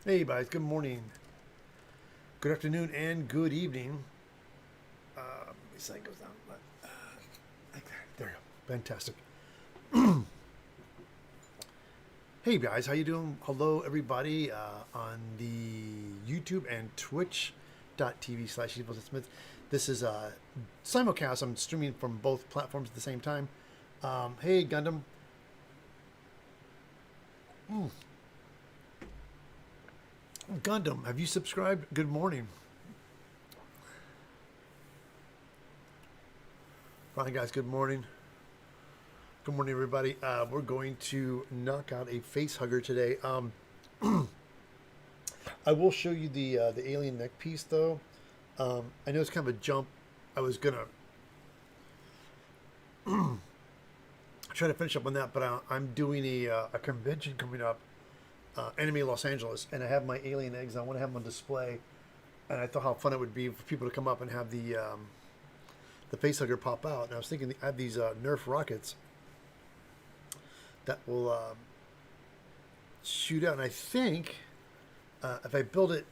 Hey guys, good morning, good afternoon, and good evening. This thing goes down like that. There you go. Fantastic. Hey guys, how you doing? Hello everybody on the YouTube and Twitch.tv/eviltedsmith. This is a simulcast. I'm streaming from both platforms at the same time. Hey Gundam. Gundam, have you subscribed? Good morning. Hi guys, good morning. Good morning everybody. We're going to knock out a face hugger today. I will show you the alien neck piece though. I know it's kind of a jump. I was gonna try to finish up on that, but I'm doing a convention coming up, Anime Los Angeles, and I have my alien eggs. I want to have them on display, and I thought how fun it would be for people to come up and have the facehugger pop out. And I was thinking I have these Nerf rockets that will shoot out, and I think if I build it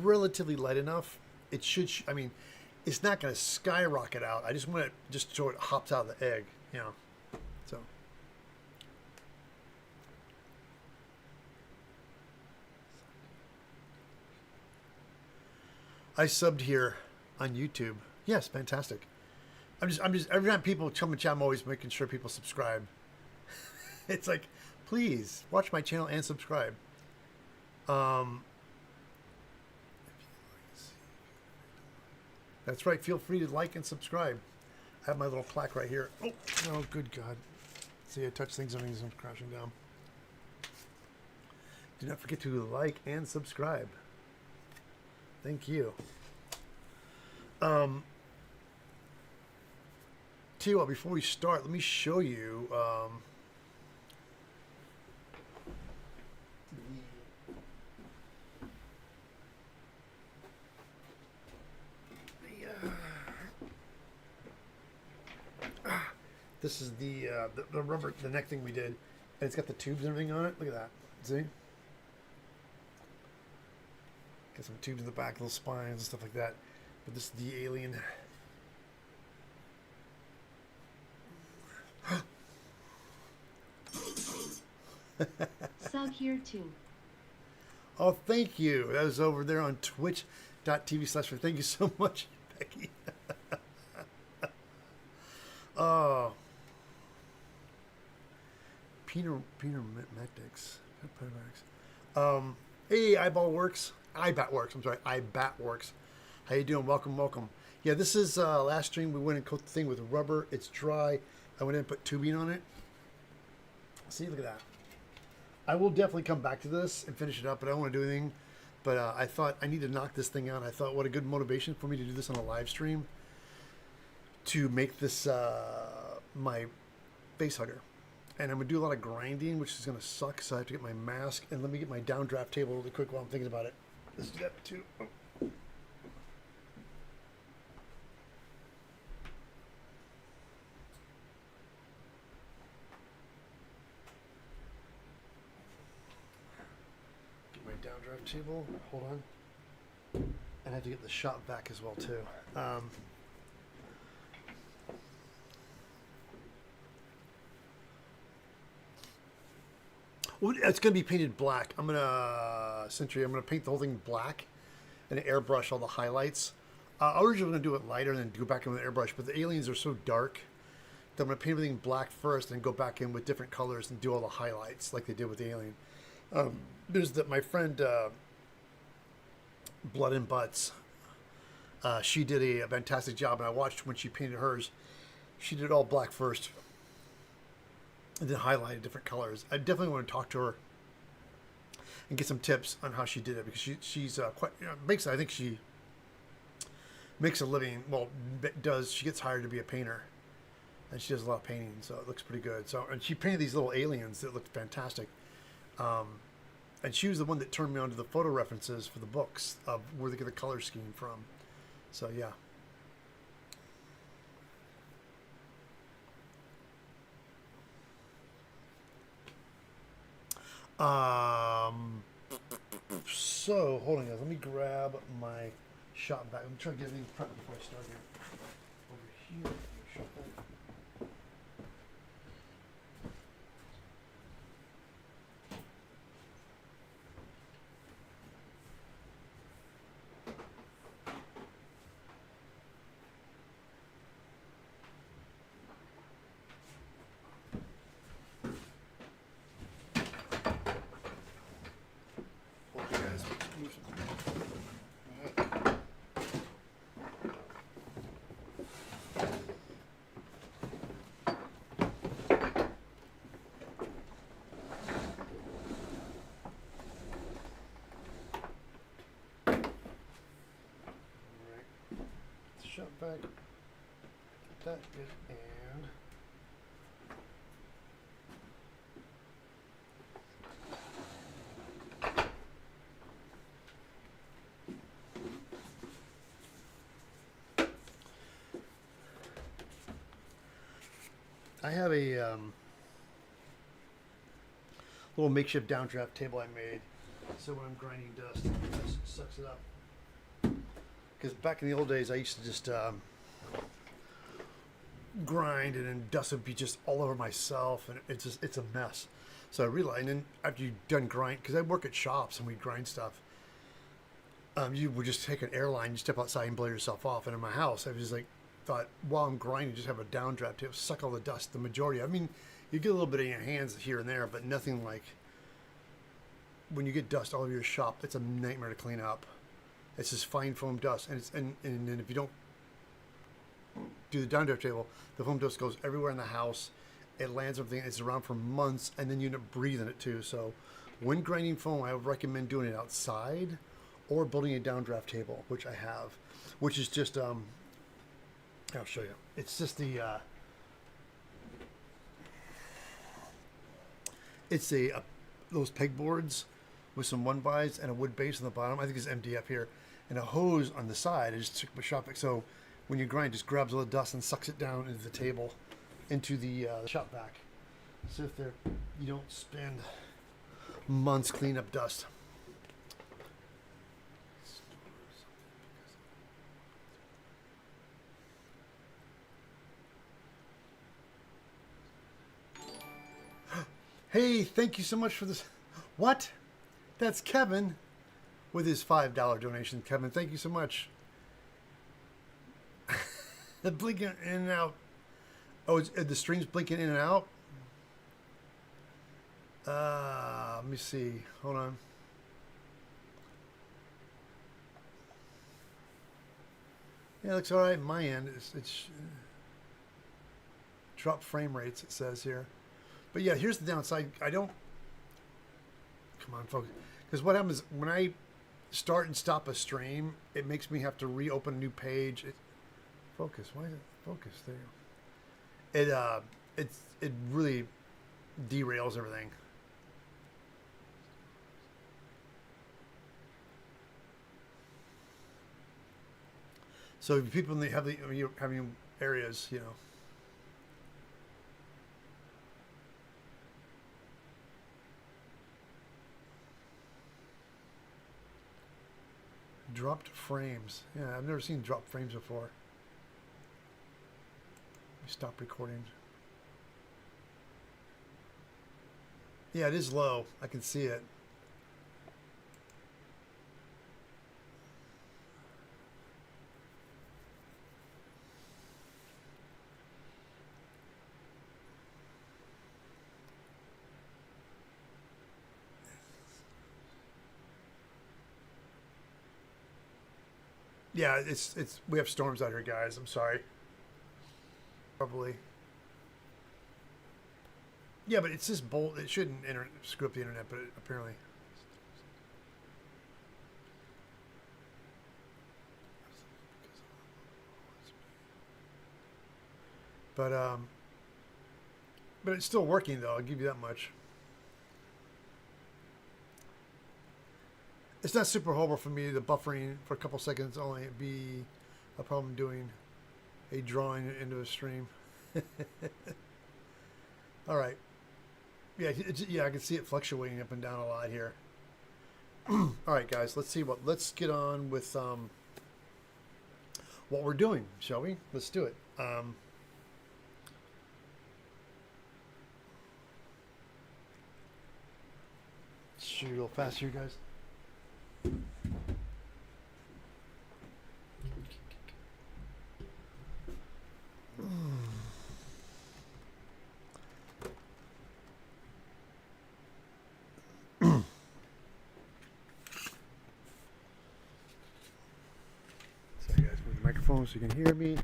relatively light enough, it should. I mean, it's not going to skyrocket out. I just want it just so it hops out of the egg, you know. So. I subbed here on YouTube. Yes, fantastic. I'm just every time people come and chat, I'm always making sure people subscribe. It's like, please watch my channel and subscribe. That's right. Feel free to like and subscribe. I have my little plaque right here. Oh, oh, good God. See, I touch things, everything's crashing down. Do not forget to like and subscribe. Thank you. Tell you what, before we start, let me show you this is the rubber, the neck thing we did, and it's got the tubes and everything on it. Look at that. See? Got some tubes in the back, little spines and stuff like that. But this is the alien. Sub here too. Oh, thank you. That was over there on twitch.tv/. Thank you so much, Becky. Oh. Peter Metics. Hey, Eyebatworks. I'm sorry, Eyebatworks. How you doing? Welcome, welcome. Yeah, this is last stream. We went and coated the thing with rubber. It's dry. I went in and put tubing on it. See, look at that. I will definitely come back to this and finish it up, but I don't want to do anything. But I thought I need to knock this thing out. I thought what a good motivation for me to do this on a live stream to make this my face hugger. And I'm going to do a lot of grinding, which is going to suck, so I have to get my mask. And let me get my downdraft table really quick while I'm thinking about it. Let's do that too. Oh. Get my downdraft table. Hold on. And I have to get the shop vac as well too. Well, it's going to be painted black. I'm going to paint the whole thing black and airbrush all the highlights. I was originally going to do it lighter and then go back in with an airbrush, but the aliens are so dark that I'm going to paint everything black first and go back in with different colors and do all the highlights like they did with the alien. There's my friend Blood and Butts. She did a fantastic job, and I watched when she painted hers. She did it all black first and then highlighted different colors. I definitely want to talk to her and get some tips on how she did it, because she's quite, basically I think she makes a living. Well, she gets hired to be a painter, and she does a lot of painting, so it looks pretty good. So, and she painted these little aliens that looked fantastic. And she was the one that turned me on to the photo references for the books of where they get the color scheme from. So yeah. So, hold on, guys. Let me grab my shop back. I'm trying to get everything prepped before I start here. Over here, shuffle. Okay, guys. Move some- Alright. Shop back. That is and I have a little makeshift downdraft table I made, so when I'm grinding dust, it just sucks it up. Because back in the old days, I used to just grind, and then dust would be just all over myself, and it's a mess. So I realized, and then after you're done grind, because I work at shops and we grind stuff, you would just take an airline, you step outside and blow yourself off. And in my house, I was just like, thought while I'm grinding, just have a downdraft to suck all the dust. The majority, I mean, you get a little bit in your hands here and there, but nothing like when you get dust all over your shop. It's a nightmare to clean up. It's just fine foam dust, and it's and then if you don't do the downdraft table, the foam dust goes everywhere in the house. It lands everything. It's around for months, and then you end up breathing it too. So, when grinding foam, I would recommend doing it outside, or building a downdraft table, which I have, which is just I'll show you. It's just the it's those pegboards with some 1x and a wood base on the bottom. I think it's MDF here, and a hose on the side. I just took my shop vac. So when you grind, just grabs all the dust and sucks it down into the table, into the shop vac. So if you don't spend months cleaning up dust. Hey, thank you so much for this. What? That's Kevin with his $5 donation. Kevin, thank you so much. The blinking in and out. Oh, the stream's blinking in and out? Let me see. Hold on. Yeah, it looks all right on my end. It's drop frame rates, it says here. But yeah, here's the downside. I don't... Come on, folks. Because what happens when I start and stop a stream, it makes me have to reopen a new page. Focus. Why is it focus there? It really derails everything. So people have having areas, you know. Dropped frames. Yeah, I've never seen dropped frames before. Let me stop recording. Yeah, it is low. I can see it. Yeah, it's we have storms out here, guys. I'm sorry. Probably. Yeah, but it's just bolt. It shouldn't screw up the internet, but apparently. But it's still working though. I'll give you that much. It's not super horrible for me. The buffering for a couple seconds only be a problem doing a drawing into a stream. All right. Yeah, yeah, I can see it fluctuating up and down a lot here. All right, guys, let's get on with what we're doing, shall we? Let's do it. Shoot a little fast here, guys. Sorry, guys, move the microphone so you can hear me.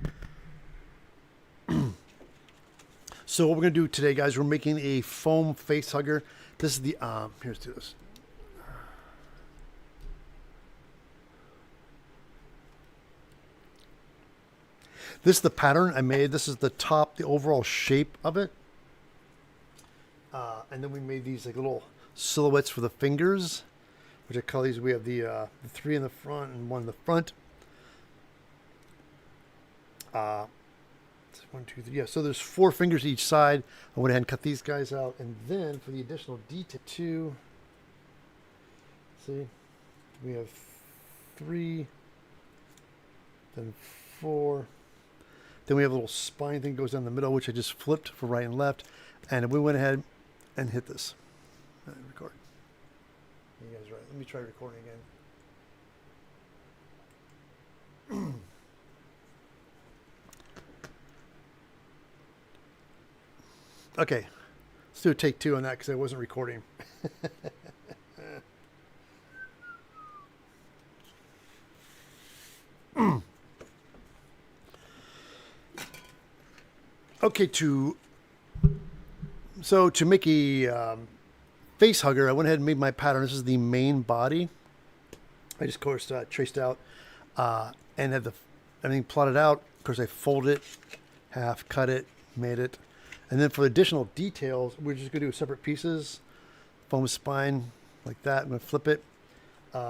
So what we're gonna do today, guys, we're making a foam face hugger. This is the here's to this. This is the pattern I made. This is the top, the overall shape of it. And then we made these like little silhouettes for the fingers, which I call these. We have the 3 in the front and 1 in the front. 1, 2, 3. Yeah, so there's 4 fingers each side. I went ahead and cut these guys out. And then for the additional detail, 2, see, we have 3, then 4. Then we have a little spine thing that goes down the middle, which I just flipped for right and left. And we went ahead and hit this. Record. You guys right. Let me try recording again. Okay. Let's do a take 2 on that because I wasn't recording. Okay, to make a face hugger, I went ahead and made my pattern. This is the main body. I just, of course, traced out and had everything plotted out. Of course, I folded it, half, cut it, made it. And then for additional details, we're just going to do separate pieces. Foam spine, like that. I'm going to flip it.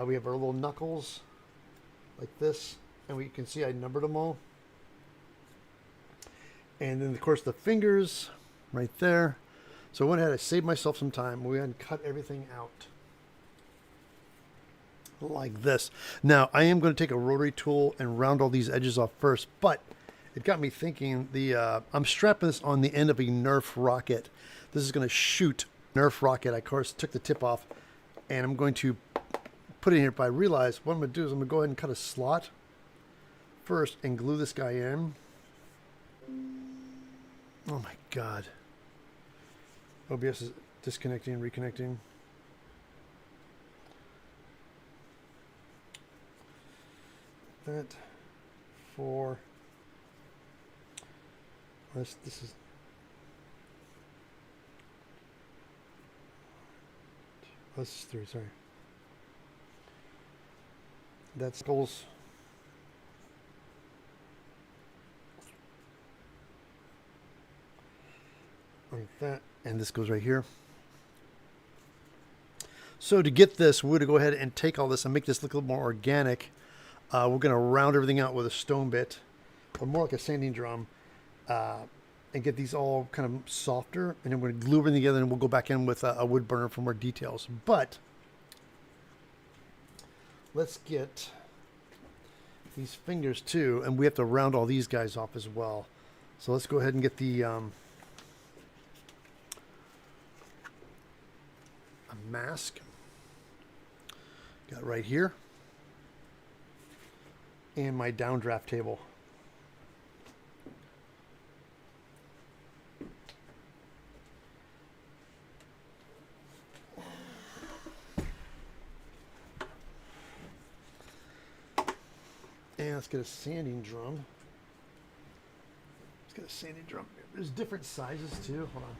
We have our little knuckles, like this. And we can see I numbered them all. And then, of course, the fingers right there. So I went ahead, I saved myself some time. We went and cut everything out like this. Now, I am going to take a rotary tool and round all these edges off first, but it got me thinking, I'm strapping this on the end of a Nerf rocket. This is going to shoot Nerf rocket. I, of course, took the tip off, and I'm going to put it in here. But I realized what I'm going to do is I'm going to go ahead and cut a slot first and glue this guy in. Oh my God. OBS is disconnecting and reconnecting. That 4. This is. This is 3. Sorry. That's goals. Like that, and this goes right here. So to get this, we're going to go ahead and take all this and make this look a little more organic. We're going to round everything out with a stone bit, or more like a sanding drum, and get these all kind of softer. And then we're going to glue everything together, and we'll go back in with a wood burner for more details. But let's get these fingers too, and we have to round all these guys off as well. So let's go ahead and get the mask. Got it right here. And my downdraft table. And let's get a sanding drum. Let's get a sanding drum. There's different sizes too. Hold on.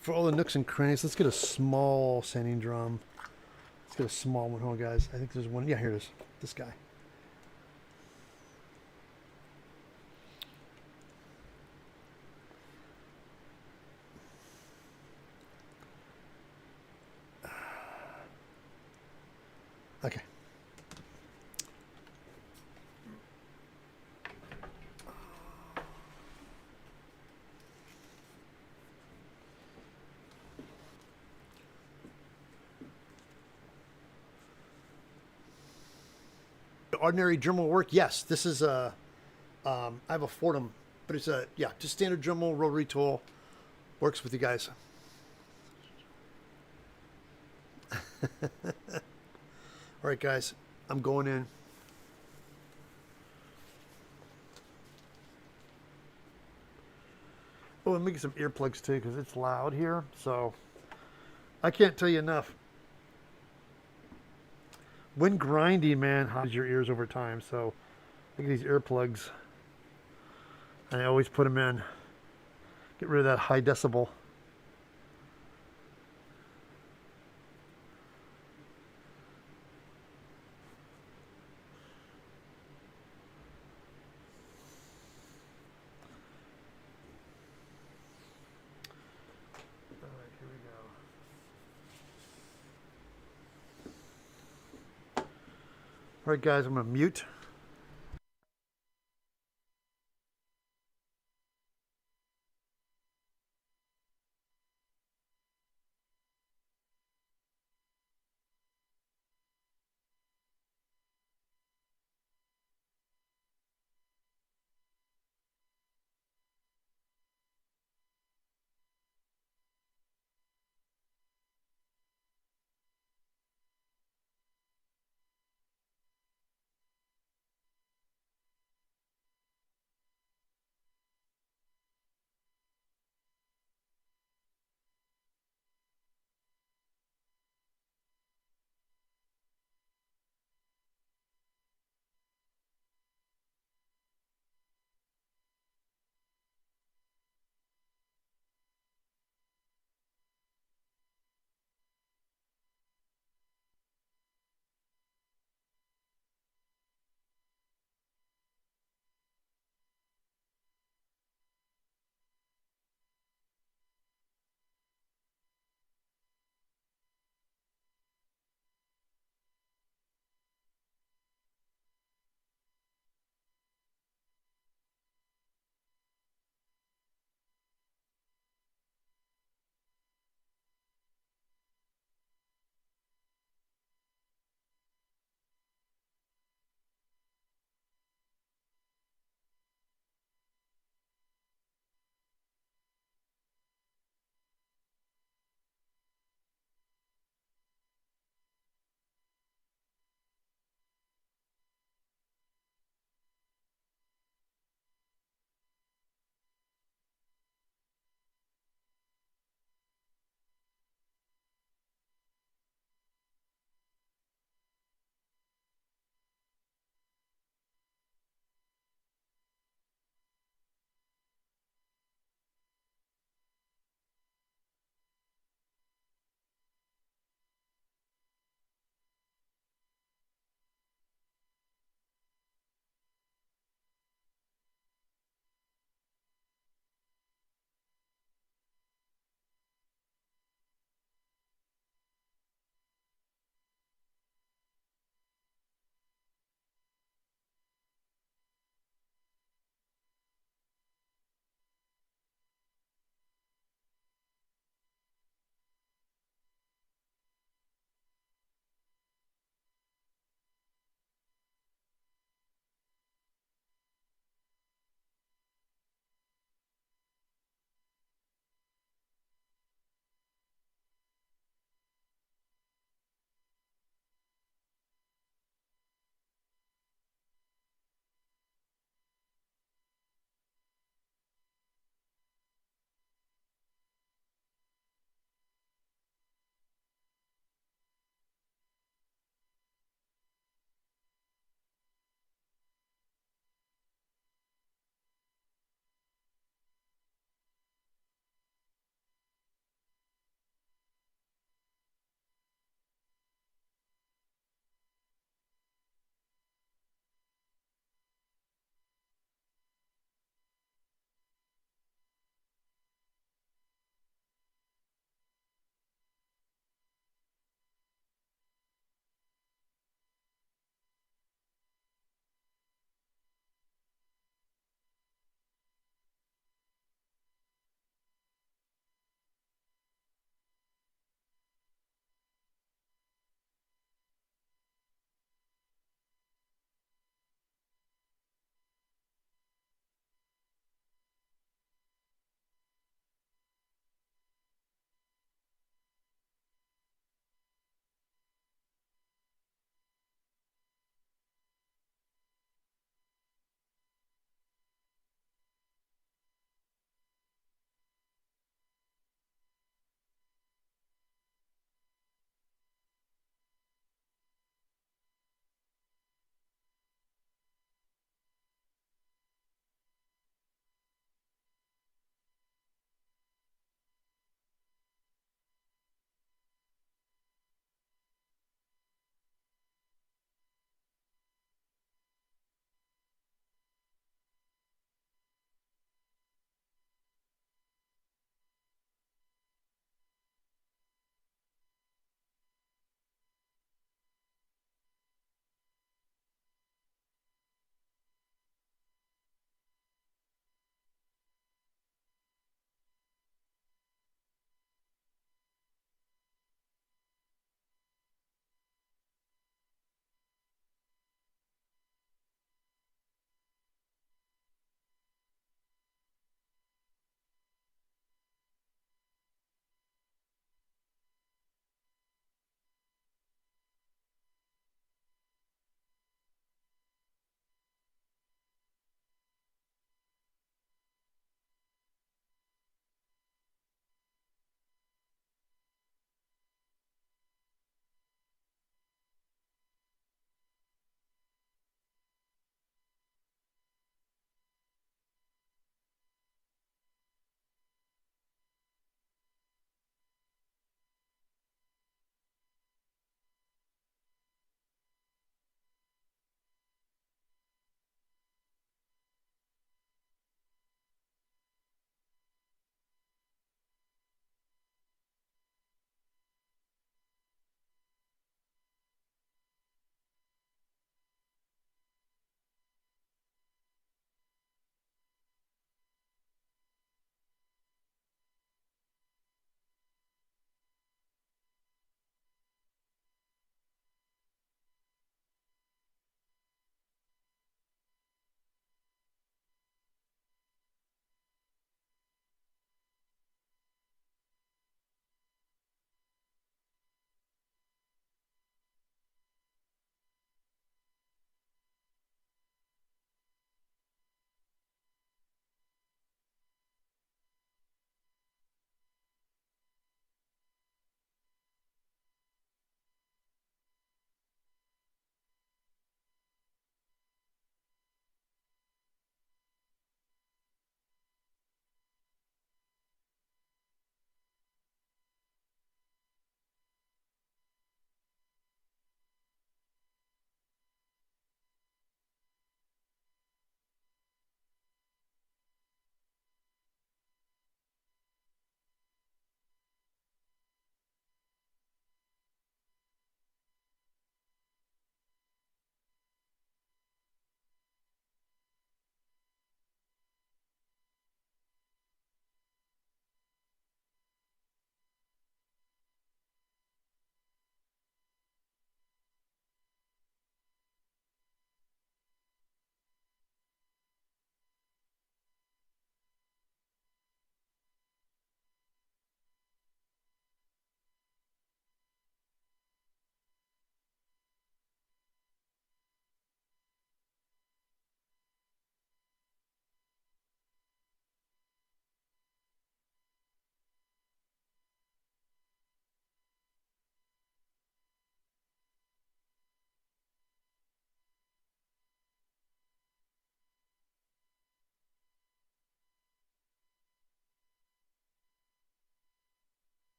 For all the nooks and crannies, let's get a small sanding drum. Let's get a small one. Hold on, guys. I think there's one. Yeah, here it is. This guy. Okay. ordinary Dremel work? Yes, this is a. I have a Fordham, but it's a just standard Dremel rotary tool. Works with you guys. All right, guys, I'm going in. Oh, I'm making some earplugs too because it's loud here. So I can't tell you enough. When grinding, man, hides your ears over time. So look at these earplugs. And I always put them in. Get rid of that high decibel. All right, here we go. All right, guys, I'm going to mute.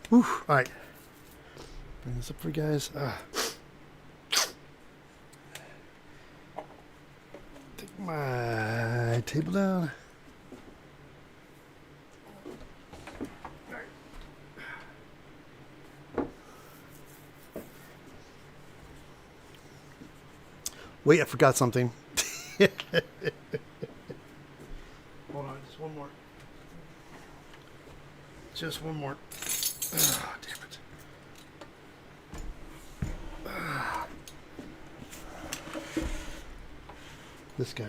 Whew. All right. Bring this up for you guys. Take my table down. Wait, I forgot something. Hold on, just one more. Just one more. Oh, damn it. This guy.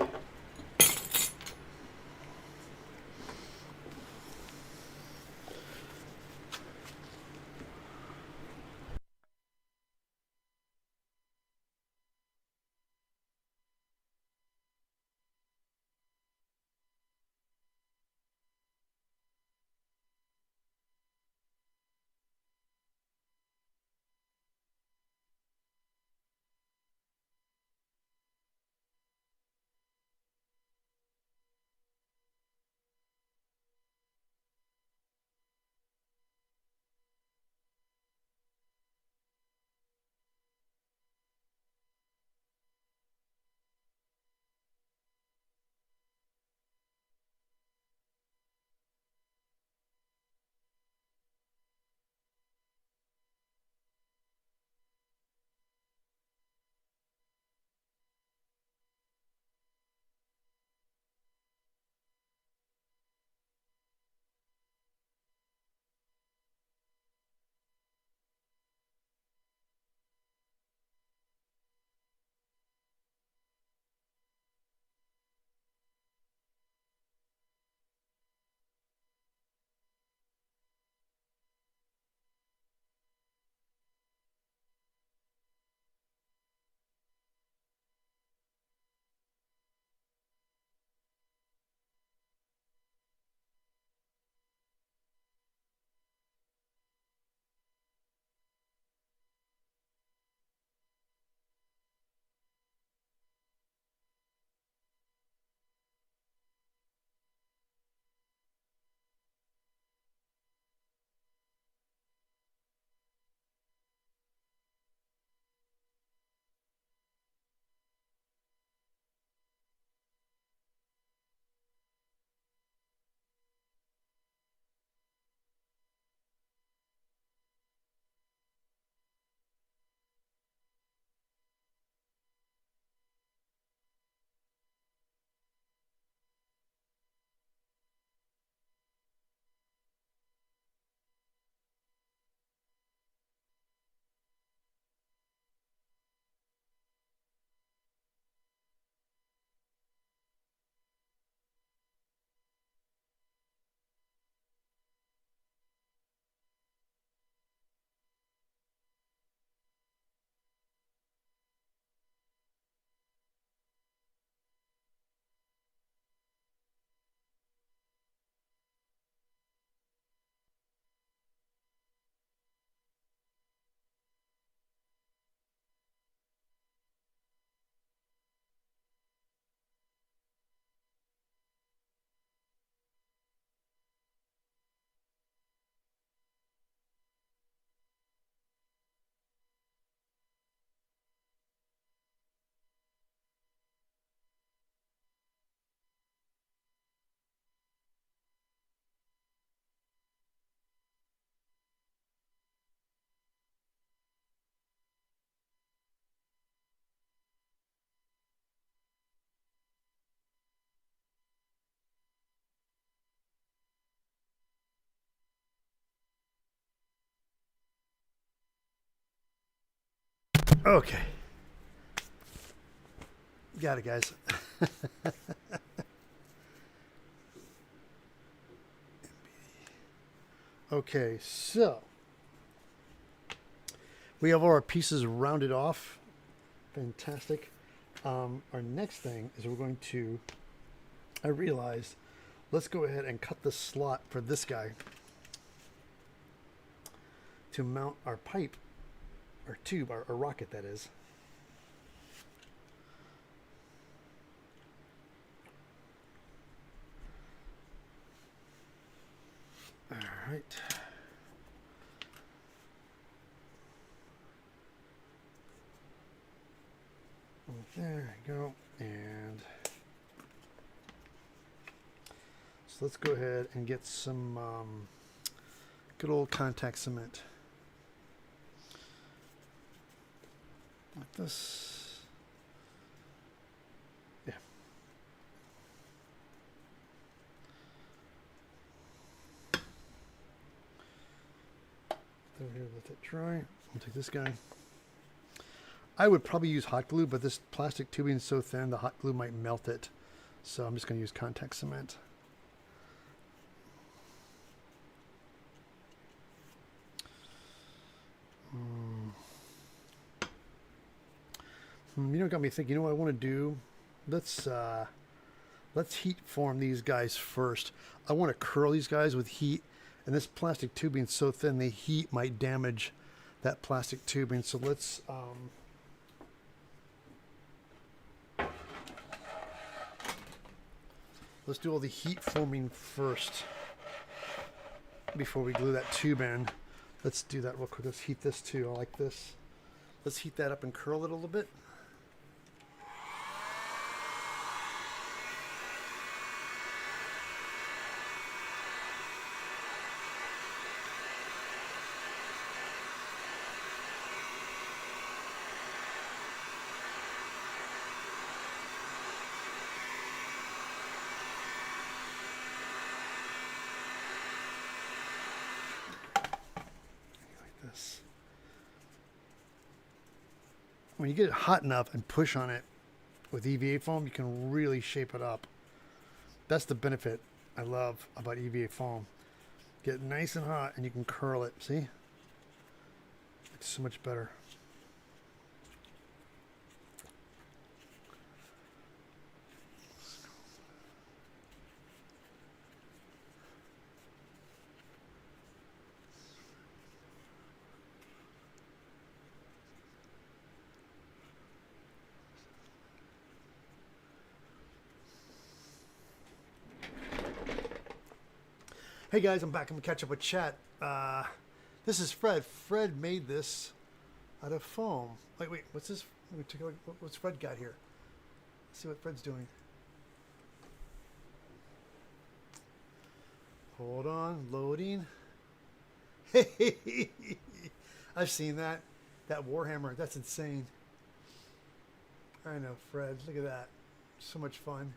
Okay. Got it, guys. Okay, so we have all our pieces rounded off. Fantastic. Our next thing is we're going to, I realized, let's go ahead and cut the slot for this guy to mount our pipe, our tube, our rocket that is. right. There you go. And so let's go ahead and get some good old contact cement. Like this. Yeah. Over here, let that dry. I'll take this guy. I would probably use hot glue, but this plastic tubing is so thin, the hot glue might melt it. So I'm just going to use contact cement. You know, got me thinking. You know what I want to do? Let's heat form these guys first. I want to curl these guys with heat, and this plastic tubing is so thin, the heat might damage that plastic tubing. So let's do all the heat forming first before we glue that tube in. Let's do that real quick. Let's heat this too. I like this. Let's heat that up and curl it a little bit. When you get it hot enough and push on it with EVA foam, you can really shape it up. That's the benefit I love about EVA foam. Get it nice and hot and you can curl it. See? It's so much better. Hey guys, I'm back. I'm gonna catch up with chat. This is Fred. Fred made this out of foam. Wait, what's this? Let me take a look. What's Fred got here? Let's see what Fred's doing. Hold on, loading. Hey, I've seen that. That Warhammer, that's insane. I know, Fred. Look at that. So much fun.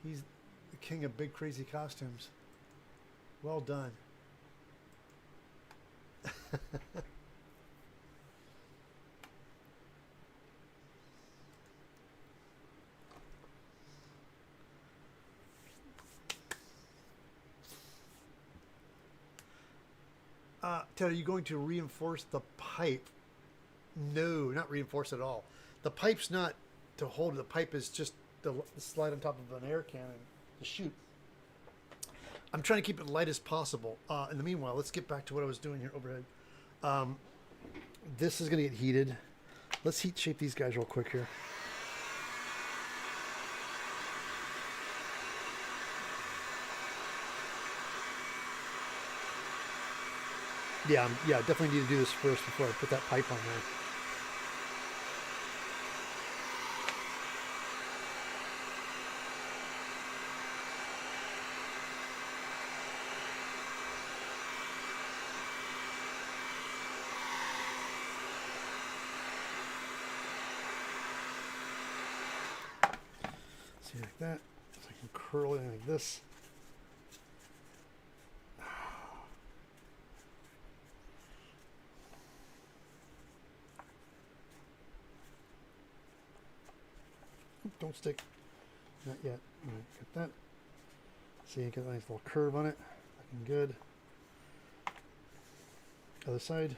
He's the king of big, crazy costumes. Well done. Ted, are you going to reinforce the pipe? No, not reinforce at all. The pipe's not to hold. The pipe is just to slide on top of an air cannon to shoot. I'm trying to keep it light as possible. In the meanwhile, let's get back to what I was doing here overhead. This is going to get heated. Let's heat shape these guys real quick here. Yeah, definitely need to do this first before I put that pipe on there. See, like that. So I can curl it like this. Don't stick. Not yet. All right, got that. See, you get a nice little curve on it. Looking good. Other side.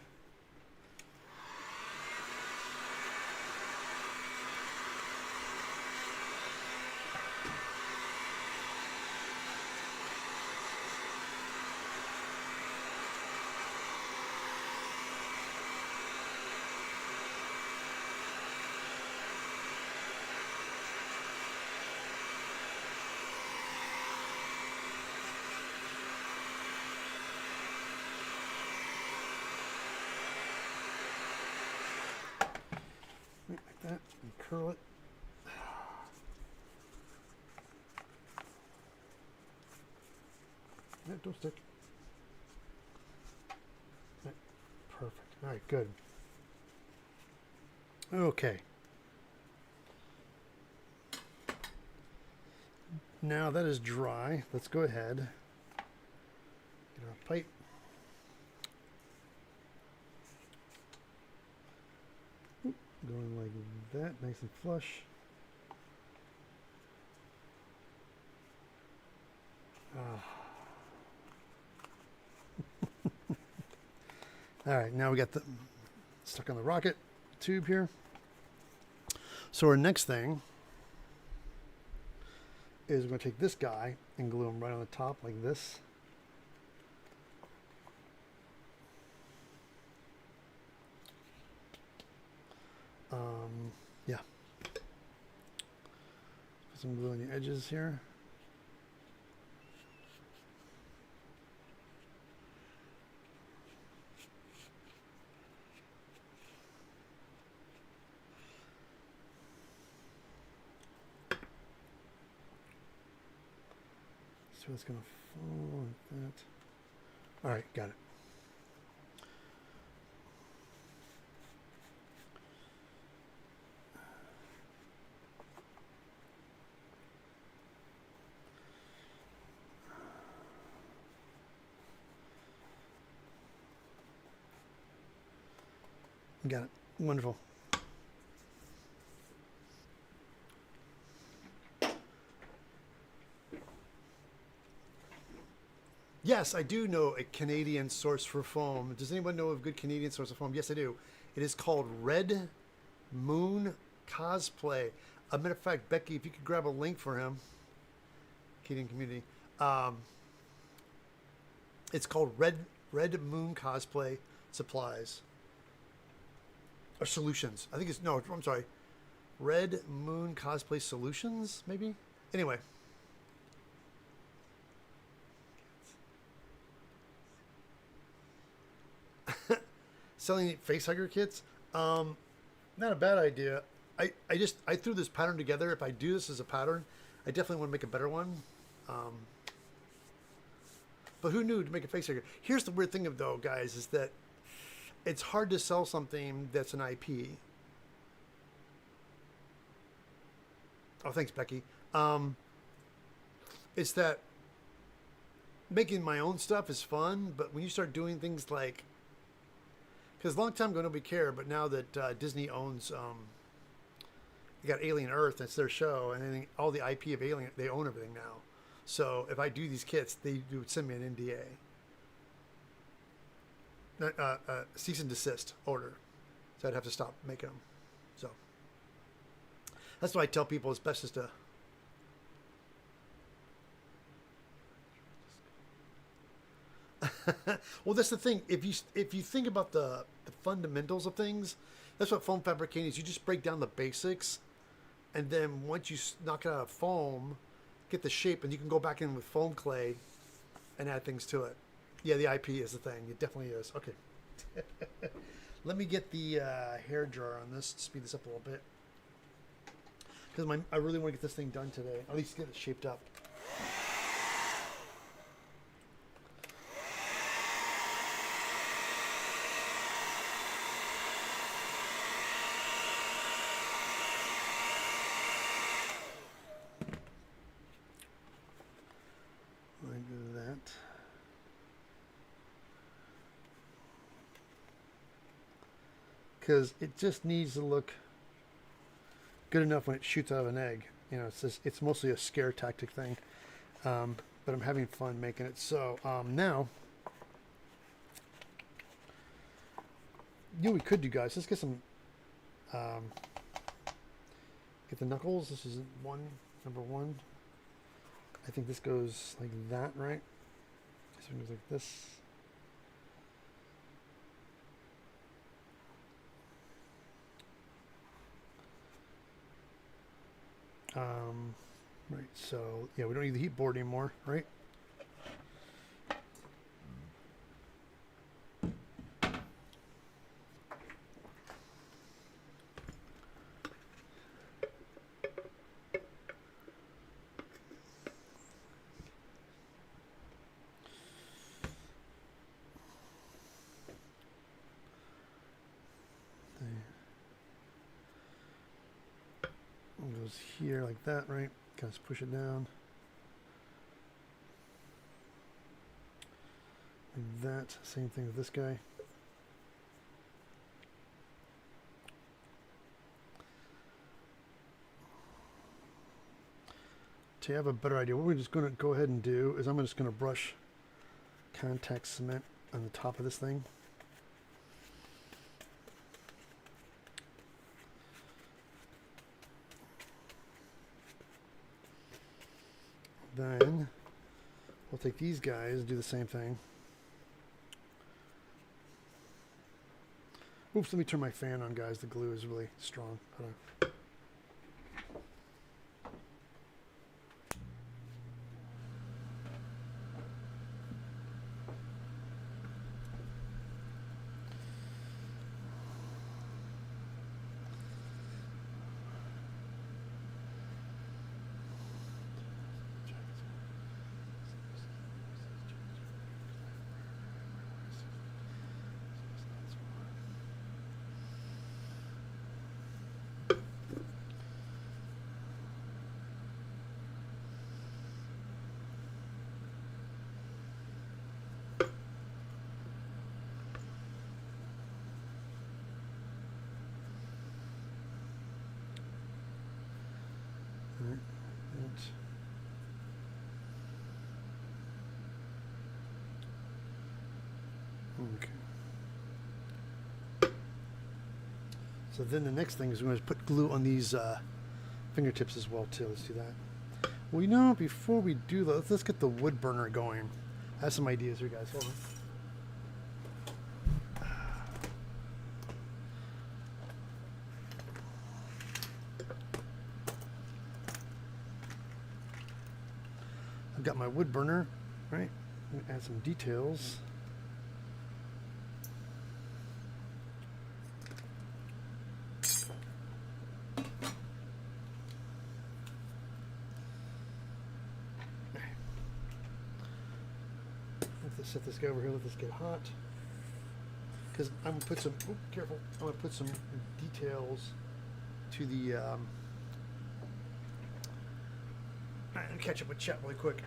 curl it. Yeah, don't stick. Right, perfect. All right, good. Okay. Now that is dry. Let's go ahead. Get our pipe. Going like that, nice and flush. All right, now we got the stuck on the rocket tube here. So our next thing is we're going to take this guy and glue him right on the top like this. Yeah. Put some glue on the edges here. So it's going to fall like that. All right, got it. Got it. Wonderful. Yes, I do know a Canadian source for foam. Does anyone know of a good Canadian source of foam? Yes, I do. It is called Red Moon Cosplay. A matter of fact, Becky, if you could grab a link for him, Canadian community. It's called Red Moon Cosplay Supplies. Or Solutions. I think it's, no, I'm sorry. Red Moon Cosplay Solutions, maybe? Anyway. Selling facehugger kits? Not a bad idea. I threw this pattern together. If I do this as a pattern, I definitely want to make a better one. But who knew to make a facehugger? Here's the weird thing of though, guys, is that it's hard to sell something that's an IP. Oh, thanks, Becky. It's that making my own stuff is fun, but when you start doing things like, because a long time ago nobody cared, but now that Disney owns, you got Alien Earth, that's their show, and then all the IP of Alien, they own everything now. So if I do these kits, they would send me an NDA. Cease and desist order. So I'd have to stop making them. So that's why I tell people it's best just to well, that's the thing. If you think about the fundamentals of things, that's what foam fabricating is. You just break down the basics, and then once you knock it out of foam, get the shape, and you can go back in with foam clay and add things to it. Yeah, the IP is the thing. It definitely is. Okay. Let me get the hair dryer on this to speed this up a little bit. Because I really want to get this thing done today. At least get it shaped up. Like that. Because it just needs to look good enough when it shoots out of an egg. You know, it's mostly a scare tactic thing, but I'm having fun making it. So now, you know what we could do, guys? Let's get some, get the knuckles. This is number one. I think this goes like that, right? This one goes like this. Right, so yeah, we don't need the heat board anymore, right? It goes here like that, right? Kind of push it down. Like that. Same thing with this guy. To have a better idea, what we're just going to go ahead and do is I'm just going to brush contact cement on the top of this thing. Then we'll take these guys and do the same thing. Oops, let me turn my fan on, guys. The glue is really strong. Hold on. Okay. So then the next thing is we're going to put glue on these fingertips as well too. Let's do that. Well, you know, before we do that, let's get the wood burner going. I have some ideas here, guys. Hold on. I've got my wood burner, right? I'm gonna add some details. Let's set this guy over here. Let this get hot. Because I'm gonna put some. Oh, careful! I'm gonna put some details to the. All right, let me catch up with chat really quick.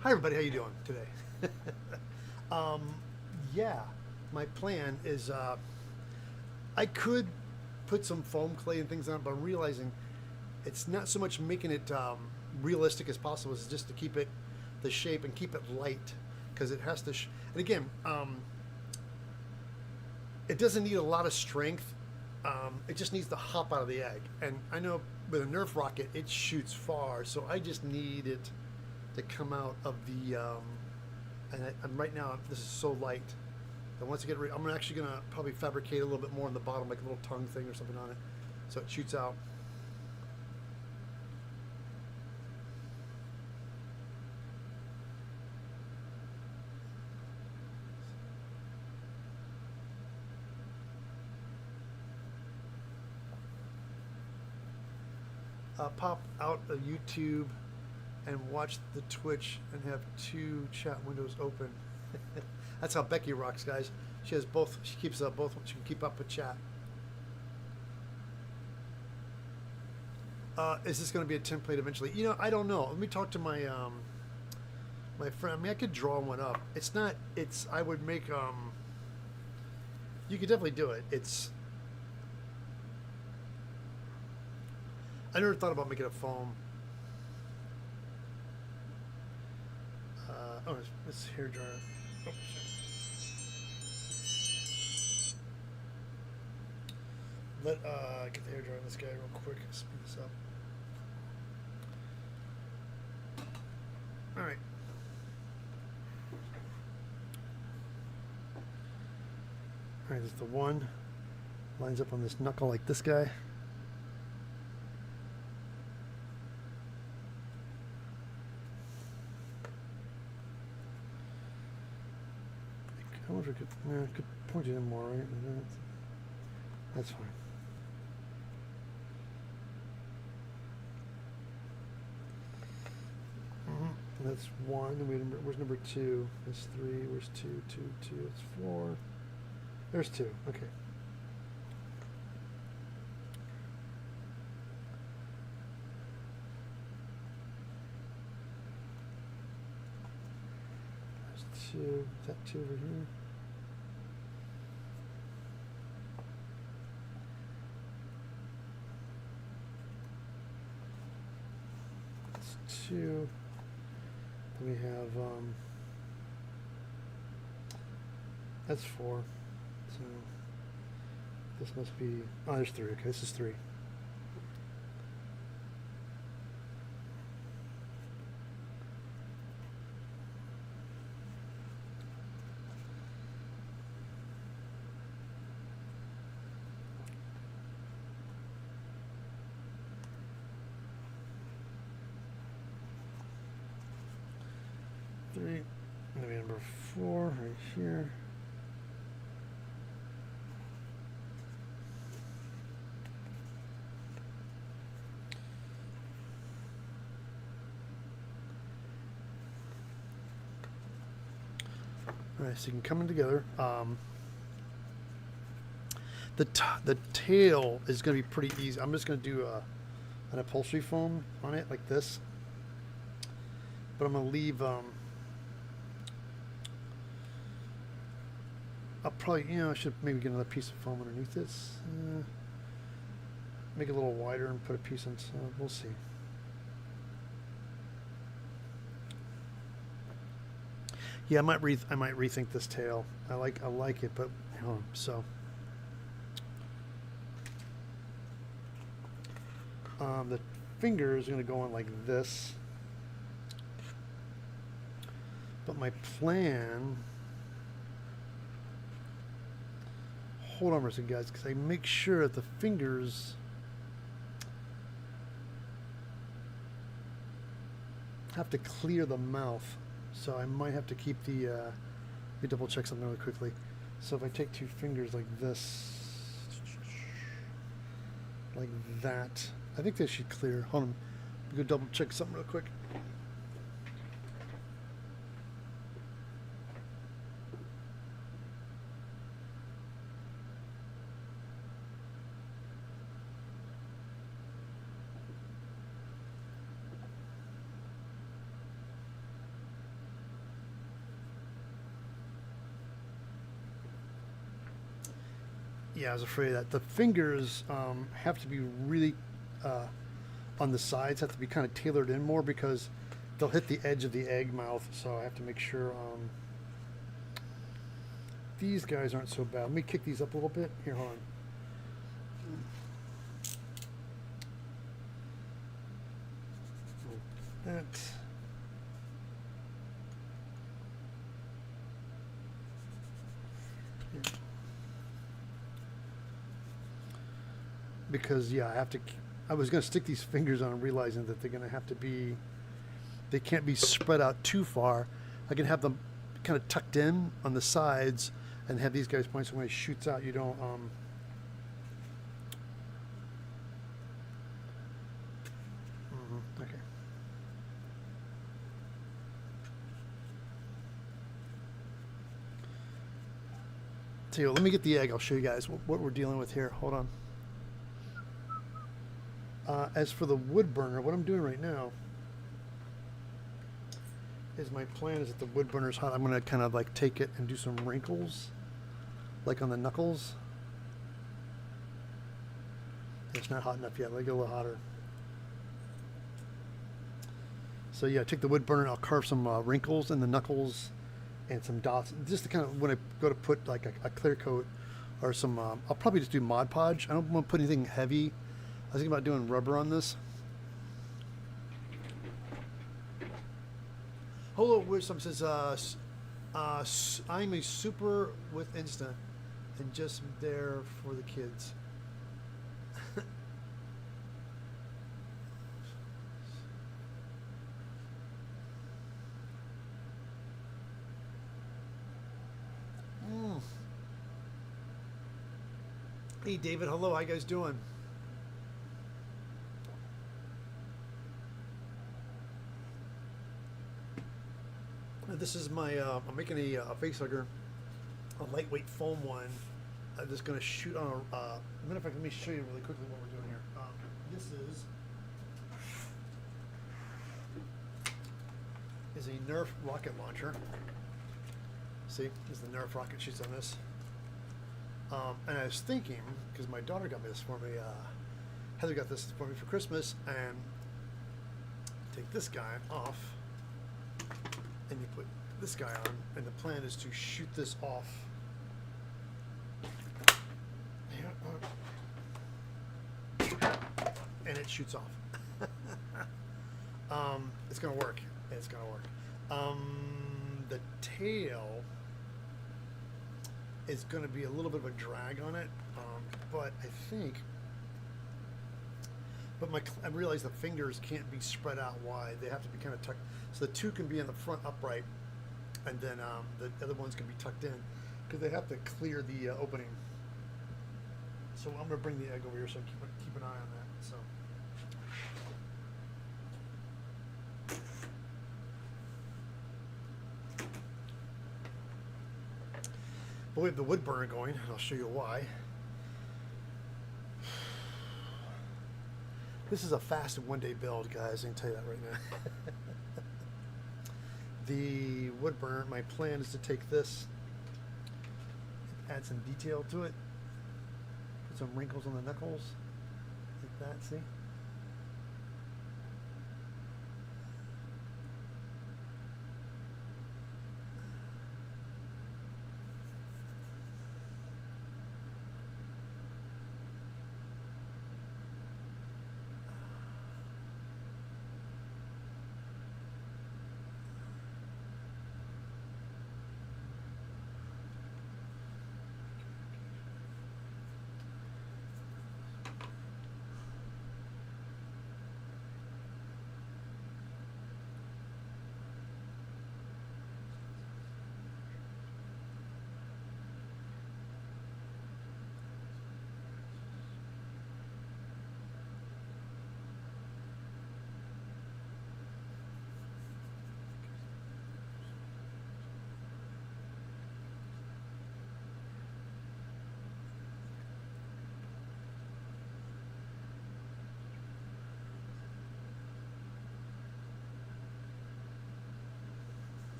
Hi everybody, how you doing today? Yeah, my plan is I could put some foam clay and things on it, but I'm realizing it's not so much making it realistic as possible. It's just to keep it the shape and keep it light, because it has to. And again, it doesn't need a lot of strength. It just needs to hop out of the egg. And I know with a Nerf rocket, it shoots far, so I just need it to come out of the. And right now, this is so light that once I get ready, I'm actually gonna probably fabricate a little bit more on the bottom, like a little tongue thing or something on it, so it shoots out. Pop out of YouTube and watch the Twitch and have 2 chat windows open. That's how Becky rocks, guys. She has both. She keeps up both. She can keep up with chat. Is this going to be a template eventually? You know, I don't know. Let me talk to my my friend. I mean, I could draw one up. It's not. It's. I would make. You could definitely do it. It's. I never thought about making a foam. Oh, it's hair dryer. Oh, let get the hair dryer on this guy real quick. Speed this up. All right. All right, there's the one. Lines up on this knuckle like this guy. I wonder if I could point it in more, right? That's fine. That's 1. Where's number 2? That's 3. Where's 2? 2, 2. It's 4. There's 2. Okay. 2. Is that 2 over here? That's 2. Then we have that's 4. So this must be, oh, there's 3. Okay, this is 3. And then we have number 4 right here. All right, so you can come in together. The tail is going to be pretty easy. I'm just going to do an upholstery foam on it like this, but I'm going to leave. I'll probably, I should maybe get another piece of foam underneath this. Make it a little wider and put a piece on. We'll see. Yeah, I might rethink this tail. I like it, but so. The finger is going to go on like this, but my plan. Hold on for a second, guys, because I make sure that the fingers have to clear the mouth. So I might have to keep the, let me double check something really quickly. So if I take 2 fingers like this, like that, I think they should clear. Hold on, I'm going to double check something real quick. Yeah, I was afraid of that. The fingers have to be really, on the sides, have to be kind of tailored in more because they'll hit the edge of the egg mouth. So I have to make sure these guys aren't so bad. Let me kick these up a little bit. Here, hold on. That. Because yeah, I was going to stick these fingers on, realizing that they're going to have to be, they can't be spread out too far. I can have them kind of tucked in on the sides and have these guys point, so when it shoots out, you don't okay. So let me get the egg. I'll show you guys what we're dealing with here. Hold on. As for the wood burner, what I'm doing right now is my plan is that the wood burner is hot. I'm going to kind of like take it and do some wrinkles, like on the knuckles. It's not hot enough yet. Let it get a little hotter. So yeah, take the wood burner and I'll carve some wrinkles in the knuckles and some dots, just to kind of, when I go to put like a clear coat or some, I'll probably just do Mod Podge. I don't want to put anything heavy. I was thinking about doing rubber on this. Hello, Wisdom says, I'm a super with Insta and just there for the kids. Hey, David. Hello. How you guys doing? This is my, I'm making a face hugger, a lightweight foam one. I'm just going to shoot on a, matter of fact, let me show you really quickly what we're doing here. This is a Nerf rocket launcher. See, there's the Nerf rocket shoots on this. And I was thinking, because my daughter got me this for me, Heather got this for me for Christmas, and take this guy off, and you put this guy on, and the plan is to shoot this off. And it shoots off. It's gonna work. It's gonna work. The tail is going to be a little bit of a drag on it, but I think. But I realize the fingers can't be spread out wide; they have to be kind of tucked. So the two can be in the front upright, and then the other ones can be tucked in, because they have to clear the opening. So I'm going to bring the egg over here so keep an eye on that. So. But we have the wood burner going, and I'll show you why. This is a fast and one-day build, guys. I can tell you that right now. The wood burner, my plan is to take this, add some detail to it, put some wrinkles on the knuckles, like that, see?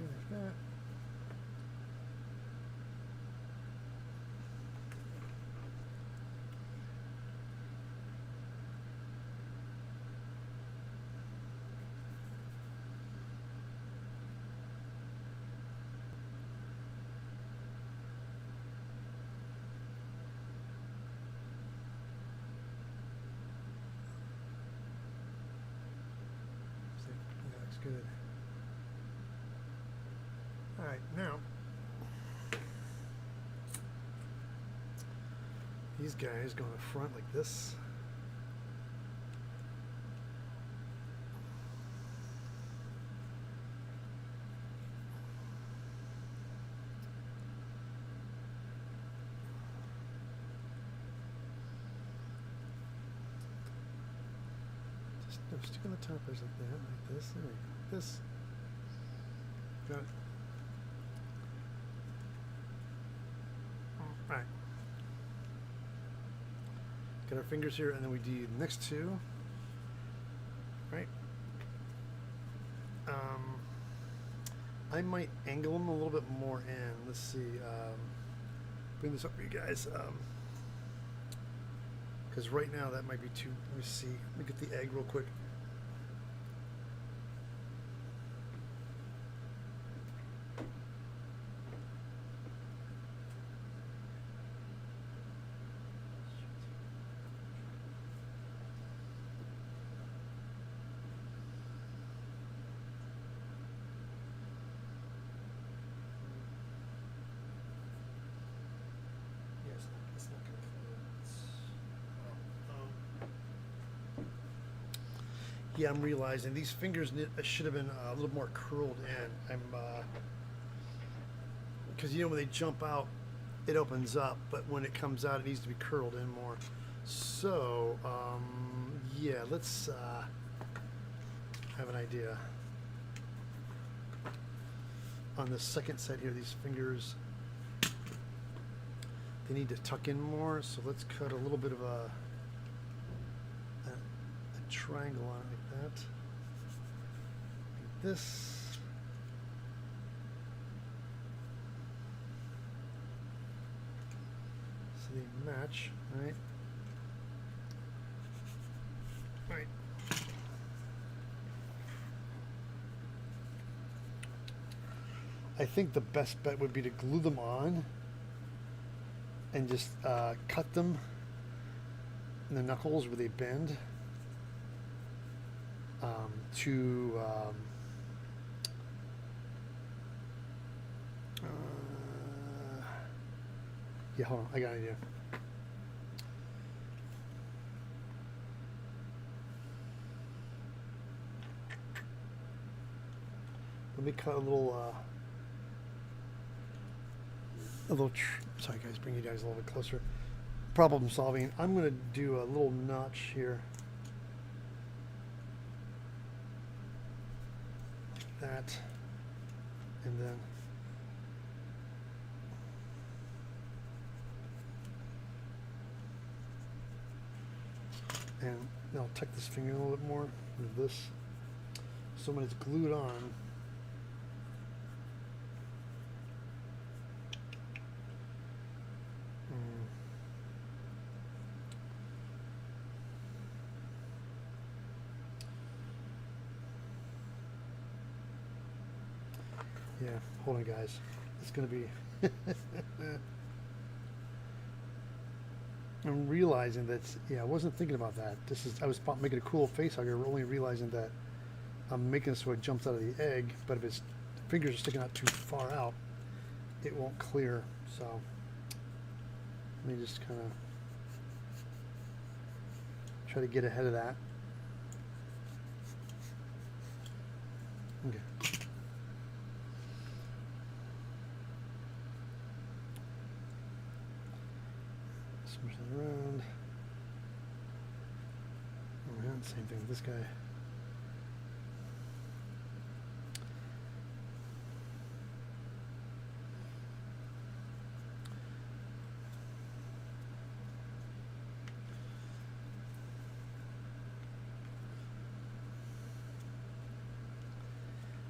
Like that. See, that looks good. All right, now these guys go in the front like this. Just stick on the top like that, like this, there we go. This. Got it. Alright. Got our fingers here, and then we do the next two. Right? I might angle them a little bit more in. Let's see. Bring this up for you guys. Because right now that might be too. Let me see. Let me get the egg real quick. Yeah, I'm realizing these fingers should have been a little more curled in. Because you know when they jump out, it opens up, but when it comes out, it needs to be curled in more. So, yeah, let's have an idea. On the second set here, these fingers, they need to tuck in more, so let's cut a little bit of a triangle on it like that. Like this. So they match, right? Right. I think the best bet would be to glue them on and just cut them in the knuckles where they bend to yeah, hold on, I got an idea. Let me cut a little sorry guys, bring you guys a little bit closer. Problem solving. I'm going to do a little notch here. Like that. And then I'll tuck this finger a little bit more with this. So when it's glued on, yeah, hold on guys. It's going to be I'm realizing that, yeah, I wasn't thinking about that. I was making a cool face hugger, only realizing that I'm making it so it jumps out of the egg, but if its fingers are sticking out too far out, it won't clear. So let me just kind of try to get ahead of that. Okay. Smush that around. Oh man, same thing with this guy.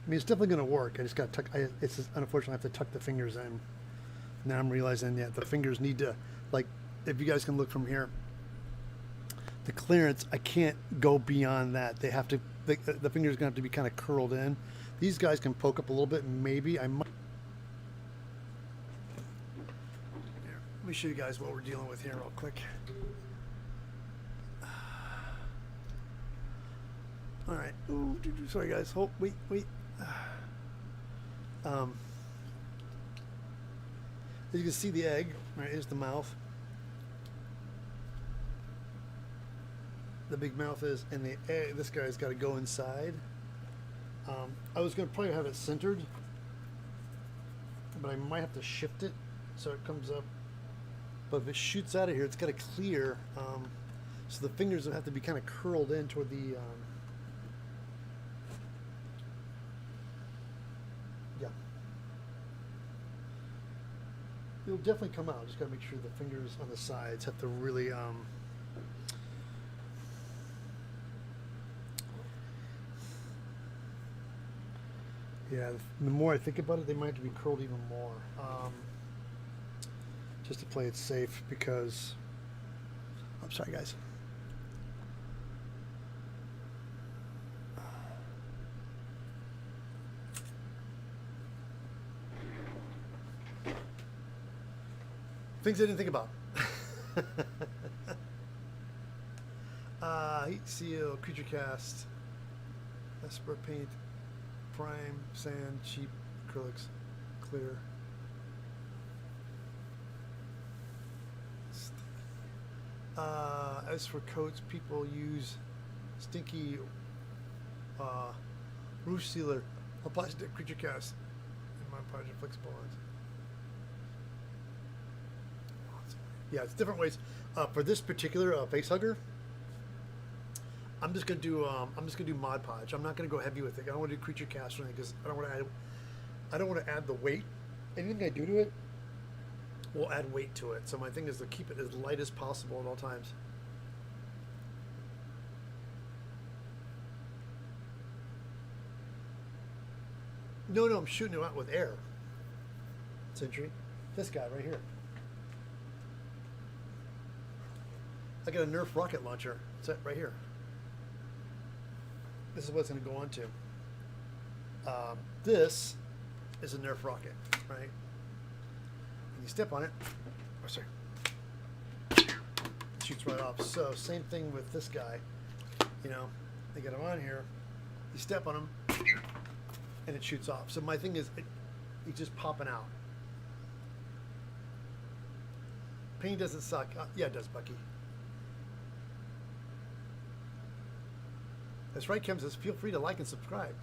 I mean, it's definitely going to work. I just got to tuck. It's just, unfortunately, I have to tuck the fingers in. Now I'm realizing that the fingers need to, like, if you guys can look from here, the clearance, I can't go beyond that. They have to, the fingers are going to have to be kind of curled in. These guys can poke up a little bit, and maybe I might. Here, let me show you guys what we're dealing with here real quick. All right. Ooh, sorry, guys. Hold. Wait. As you can see, the egg. Right, here's the mouth. The big mouth is, and the egg. This guy's got to go inside. I was going to probably have it centered, but I might have to shift it so it comes up. But if it shoots out of here, it's got to clear. So the fingers will have to be kind of curled in toward the. Yeah. It'll definitely come out. Just gotta make sure the fingers on the sides have to really yeah, the more I think about it, they might have to be curled even more. Just to play it safe, because I'm sorry guys. Things I didn't think about. Heat seal, creature cast, Esper paint, prime, sand, cheap, acrylics, clear. As for coats, people use stinky roof sealer, applies to creature cast, and my project flexible ones. Yeah, it's different ways. For this particular face hugger, I'm just gonna do Mod Podge. I'm not gonna go heavy with it. I don't want to do creature cast or anything because I don't want to add the weight. Anything I do to it will add weight to it. So my thing is to keep it as light as possible at all times. No, I'm shooting it out with air. Sentry. This guy right here. I got a Nerf rocket launcher. It's right here. This is what it's going to go on to. This is a Nerf rocket, right? And you step on it. Oh, sorry. It shoots right off. So same thing with this guy. You know, they get him on here. You step on him, and it shoots off. So my thing is, he's just popping out. Pain doesn't suck. Yeah, it does, Bucky. That's right, Kim says, feel free to like and subscribe.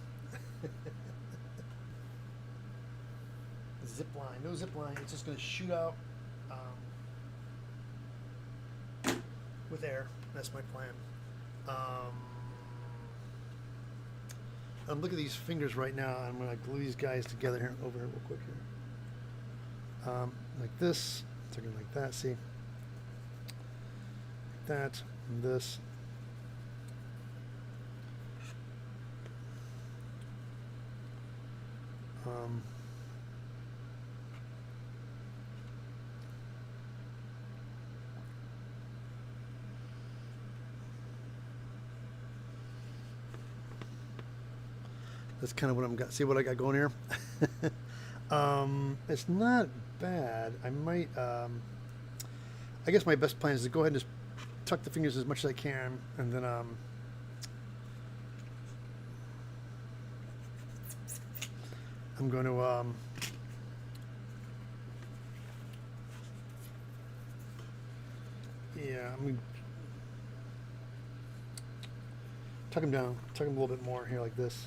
Zip line, no zip line. It's just going to shoot out with air. That's my plan. Look at these fingers right now. I'm going to glue these guys together here, over here real quick here. Like this, something like that. See, like that, and this. That's kind of what I'm got. See what I got going here? It's not bad. I might, I guess my best plan is to go ahead and just tuck the fingers as much as I can, and then, I'm going to, yeah, I'm going to tuck them down, tuck them a little bit more here like this.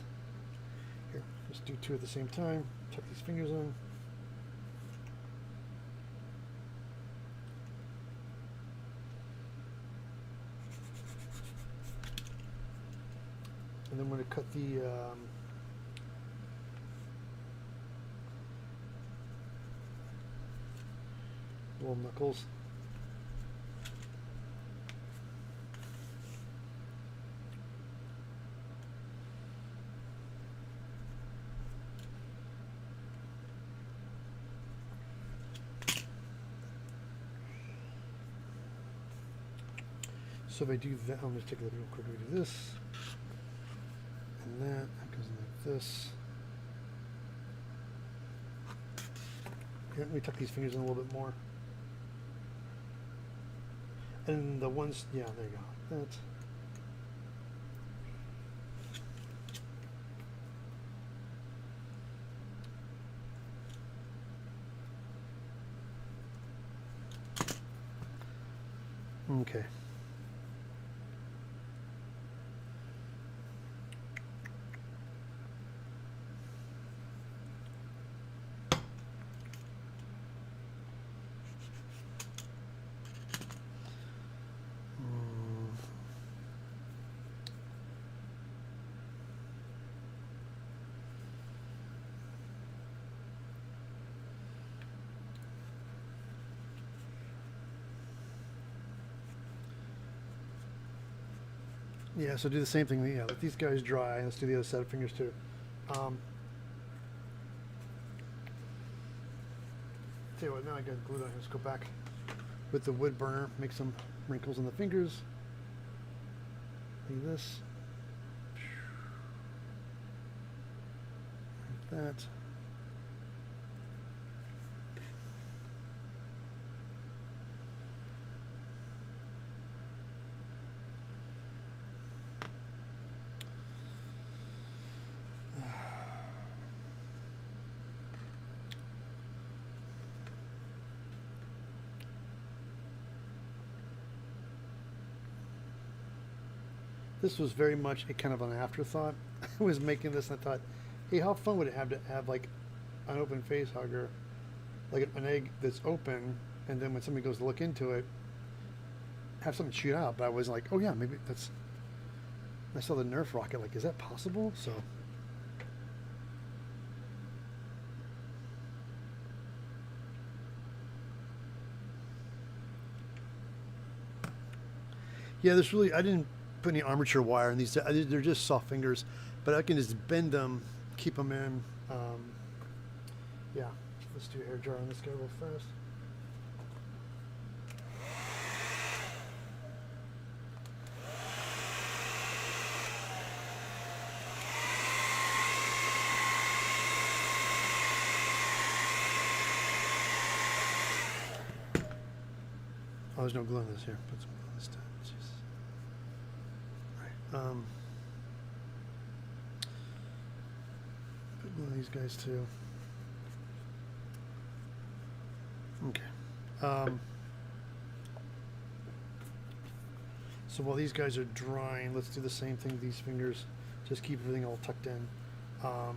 Here, let's do two at the same time. Tuck these fingers in. And then I'm going to cut the little knuckles. So if I do that, I'm going to take a look real quick. We do this, and that goes in like this. Okay, let me tuck these fingers in a little bit more. And the ones, yeah, there you go. Like that. Okay. Yeah, so do the same thing. Yeah, let these guys dry. Let's do the other set of fingers too. Tell you what, now I got glued on. Let's go back with the wood burner, make some wrinkles in the fingers. Like this. Like that. This was very much a kind of an afterthought. I was making this and I thought, hey, how fun would it have to have like an open face hugger, like an egg that's open, and then when somebody goes to look into it, have something shoot out. But I was like, oh yeah, maybe that's, I saw the Nerf rocket, like, is that possible? So. Yeah, there's really, I didn't put any armature wire in these. They're just soft fingers, but I can just bend them, keep them in. Yeah, let's do a hair dryer on this guy real fast. Oh, there's no glue in this here. Put some glue in this time. Jeez. All right. Put glue on these guys too. Okay. So while these guys are drying, let's do the same thing with these fingers. Just keep everything all tucked in. Yeah.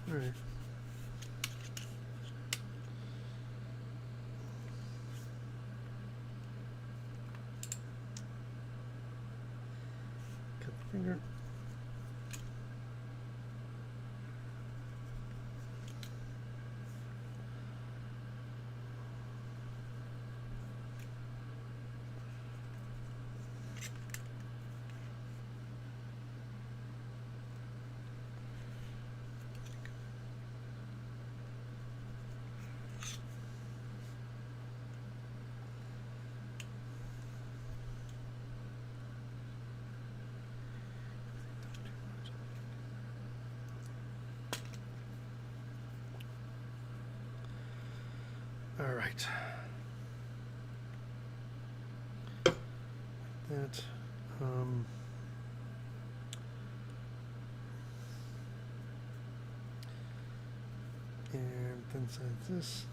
All right. Cut the finger. All right. That. And then size this.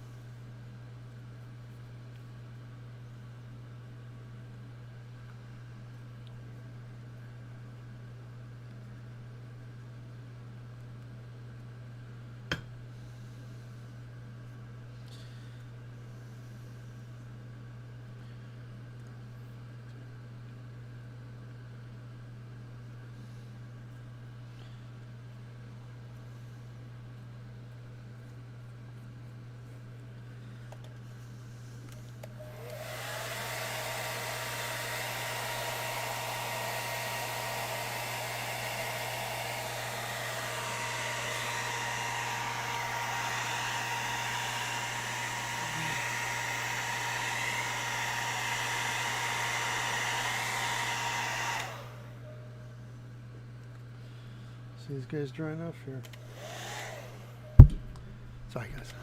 See these guys dry enough here. Sorry, guys.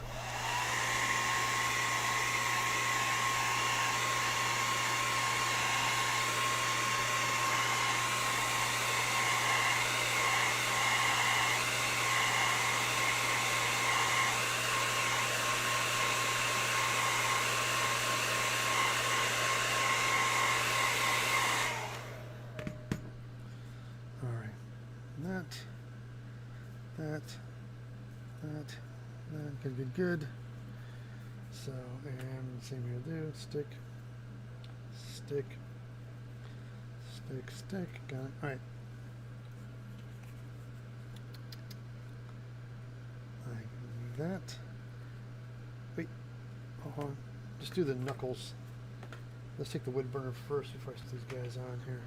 All right. That, good. So, and same here, do stick, got it. All right. Like that. Wait, hold on. Just do the knuckles. Let's take the wood burner first before I set these guys on here.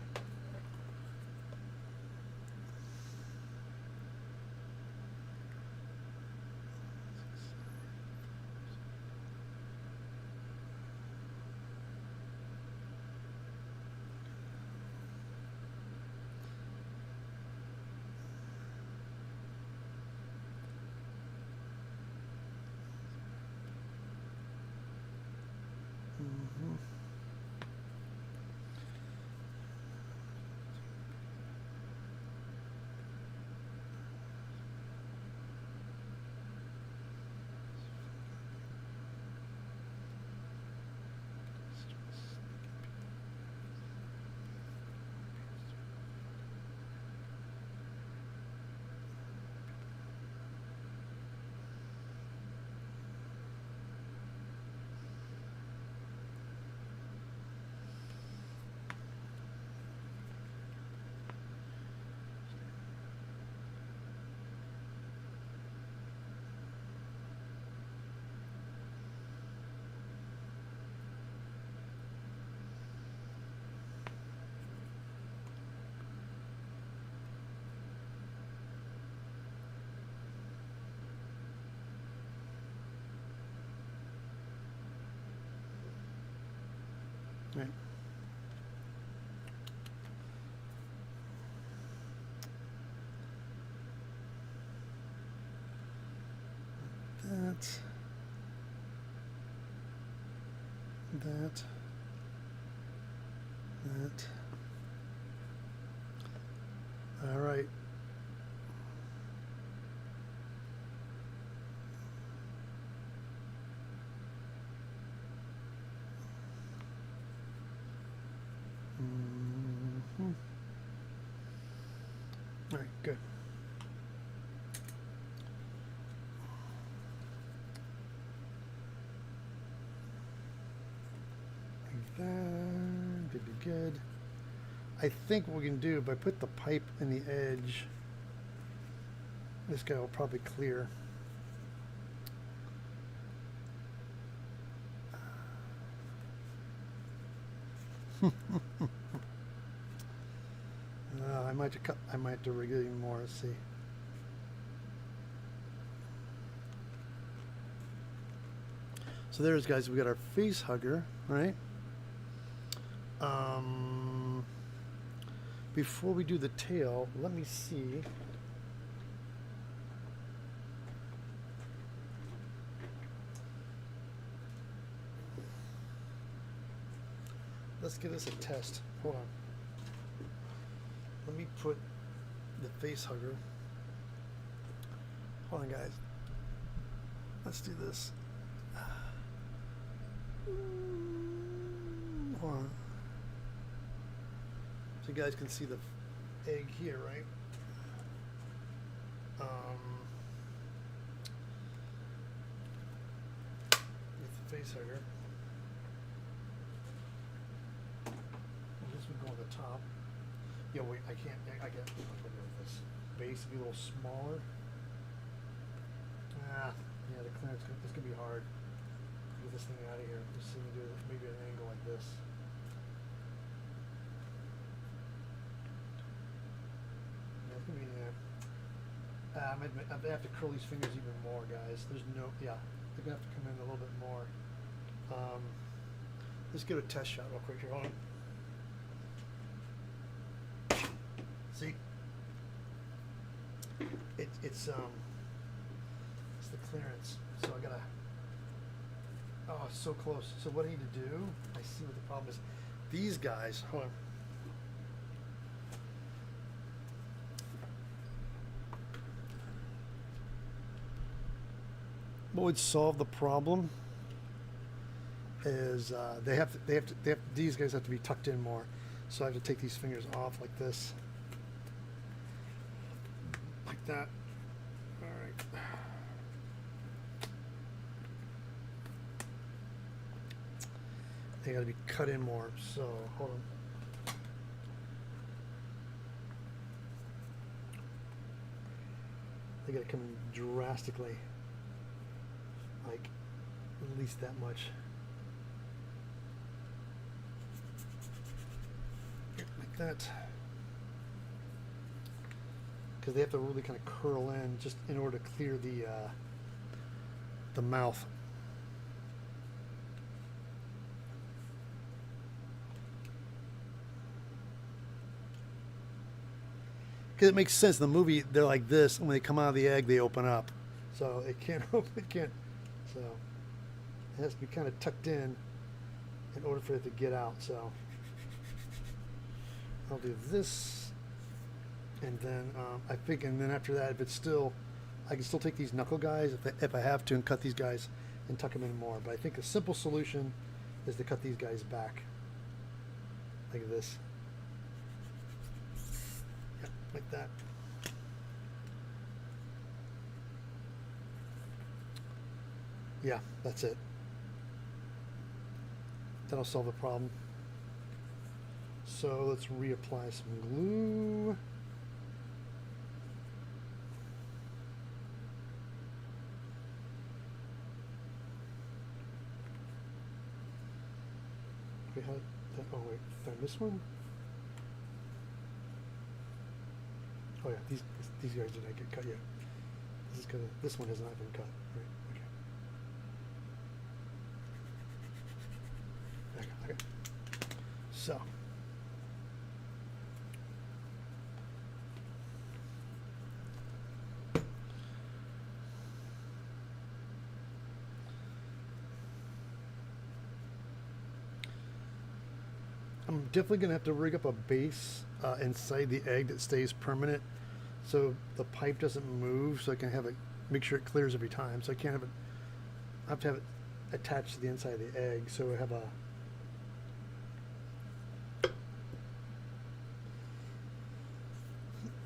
Right. That. All right. All right, good. Like that, could be good. I think what we can do, if I put the pipe in the edge, this guy will probably clear. I might have to cut. I might have to rig it even more. Let's see. So there's, guys. We got our face hugger, right? Before we do the tail, let me see. Let's give this a test. Hold on. Let me put the face hugger. Hold on, guys. Let's do this. Hold on. So you guys can see the egg here, right? With the face hugger. This would go on the top. Yeah, wait, I can't. I get this base to be a little smaller. Yeah, the clearance is gonna be hard. Get this thing out of here. Just see me do maybe an angle like this. Yeah, it's gonna be there. I have to curl these fingers even more, guys. There's no, yeah, they're gonna have to come in a little bit more. Let's get a test shot real quick here. Hold on. See, it's the clearance. So I gotta. Oh, it's so close. So what I need to do? I see what the problem is. These guys. Hold on. What would solve the problem is these guys have to be tucked in more. So I have to take these fingers off like this. Like that. All right. They got to be cut in more. So hold on. They got to come in drastically, like at least that much. Like that. Because they have to really kind of curl in just in order to clear the mouth. Because it makes sense. In the movie, they're like this, and when they come out of the egg, they open up. So it can't open. It can't. So it has to be kind of tucked in order for it to get out. So I'll do this. And then I think, and then after that, if it's still, I can still take these knuckle guys if I have to and cut these guys and tuck them in more. But I think a simple solution is to cut these guys back like this. Yep, like that. Yeah, that's it. That'll solve the problem. So let's reapply some glue. Oh wait, found this one. Oh yeah, these guys did not get cut yet. This one has not been cut. Right. Okay. So. I'm definitely going to have to rig up a base inside the egg that stays permanent, so the pipe doesn't move, so I can have it, make sure it clears every time. So I can't have it, I have to have it attached to the inside of the egg, so I have a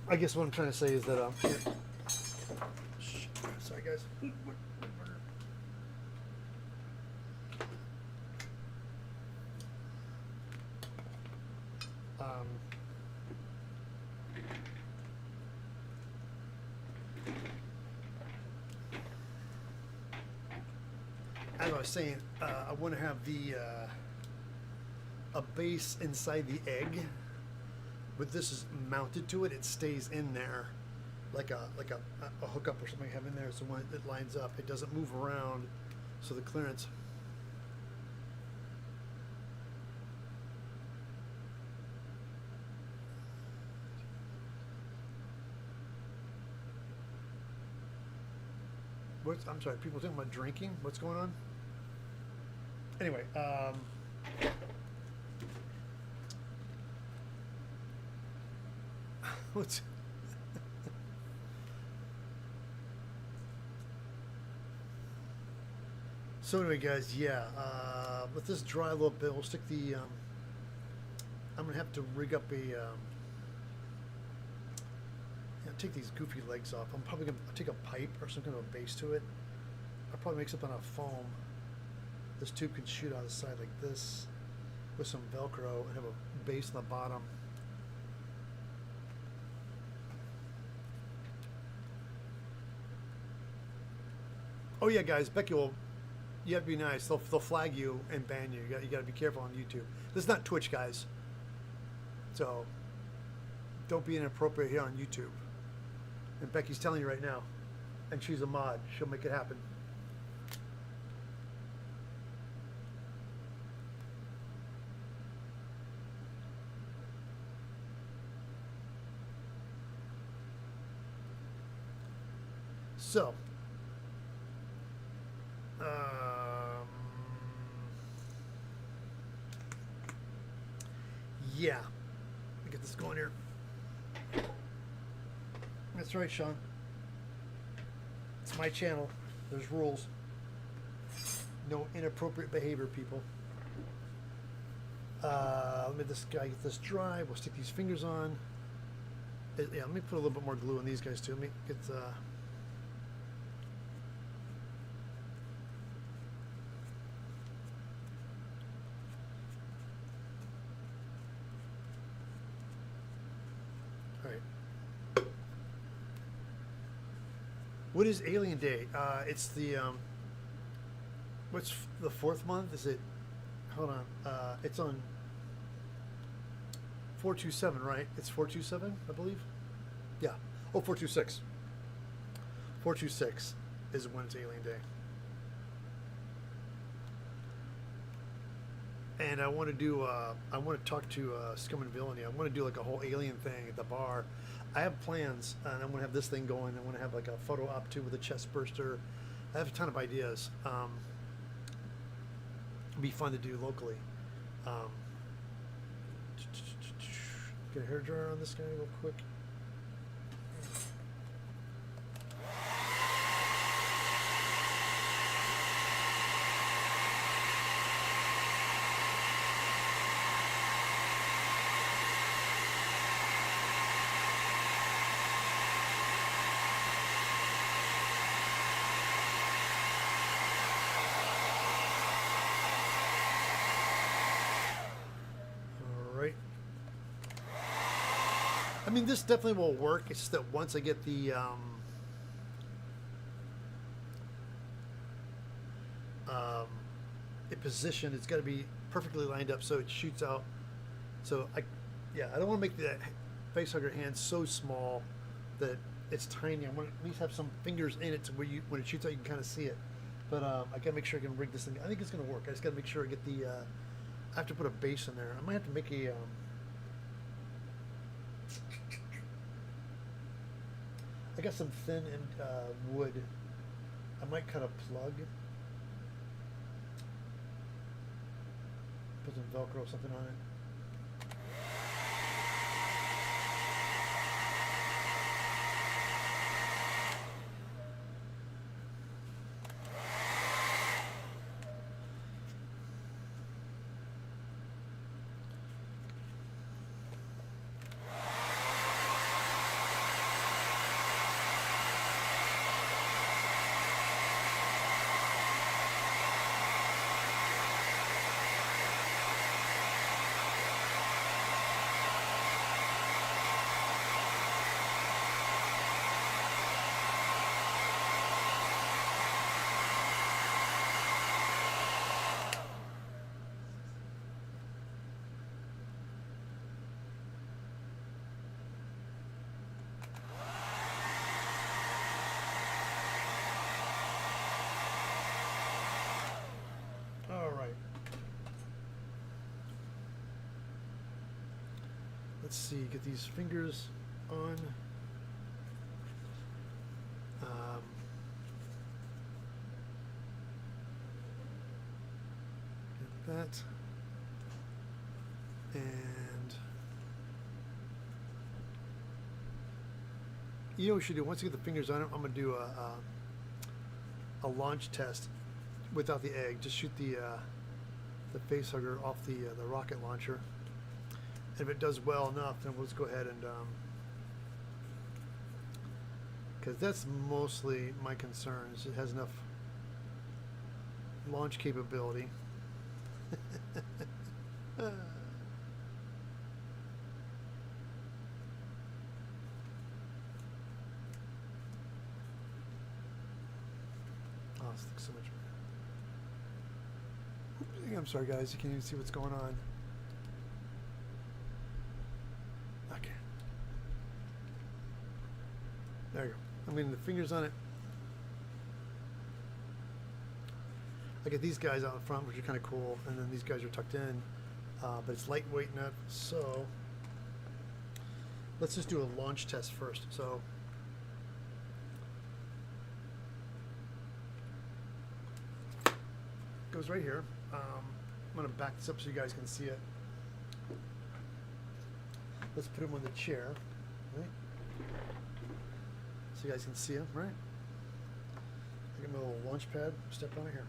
I guess what I'm trying to say is that here. Sorry guys. As I was saying, I want to have the a base inside the egg, but this is mounted to it. It stays in there like a hookup or something I have in there. So when it lines up, it doesn't move around. So the clearance. I'm sorry, people talking about drinking? What's going on? Anyway, what's so anyway, guys, yeah, let this dry a little bit. We'll stick the, I'm gonna have to rig up a, take these goofy legs off. I'm probably gonna take a pipe or some kind of a base to it. I'll probably make something out of foam. This tube can shoot out the side like this with some Velcro and have a base on the bottom. Oh yeah, guys, Becky will. You have to be nice. They'll flag you and ban you. You got to be careful on YouTube. This is not Twitch, guys. So don't be inappropriate here on YouTube. And Becky's telling you right now, and she's a mod. She'll make it happen. So, yeah, let me get this going here. That's right, Sean. It's my channel. There's rules. No inappropriate behavior, people. Let me this guy get this dry. We'll stick these fingers on. Yeah, let me put a little bit more glue on these guys too. Let me get What is Alien Day? It's the what's the 4th month? Is it? Hold on. It's on 427, right? It's 427, I believe. Yeah. Oh, 426. 426 is when it's Alien Day. And I want to do. I want to talk to Scum and Villainy. I want to do like a whole alien thing at the bar. I have plans, and I want to have this thing going. I want to have like a photo op too with a chest burster. I have a ton of ideas. It'd be fun to do locally. Get a hair dryer on this guy real quick. I mean, this definitely will work. It's just that once I get the position, it's got to be perfectly lined up so it shoots out. So I don't want to make the facehugger hand so small that it's tiny. I want to at least have some fingers in it to where when it shoots out, you can kind of see it. But I got to make sure I can rig this thing. I think it's going to work. I just got to make sure I get the I have to put a base in there. I might have to make a I got some thin and wood. I might cut a plug, put some Velcro or something on it. Let's see, get these fingers on. Get that. And you know what we should do? Once you get the fingers on it, I'm going to do a launch test without the egg. Just shoot the face hugger off the rocket launcher. And if it does well enough, then we'll just go ahead and, because that's mostly my concern, is it has enough launch capability. Oh, this looks so much better. I'm sorry, guys, you can't even see what's going on. There you go. I'm getting the fingers on it. I get these guys out in front, which are kind of cool, and then these guys are tucked in, but it's lightweight enough. So let's just do a launch test first. So it goes right here. I'm going to back this up so you guys can see it. Let's put him on the chair. Right? So you guys can see him, right? I get my little launch pad, step on it here.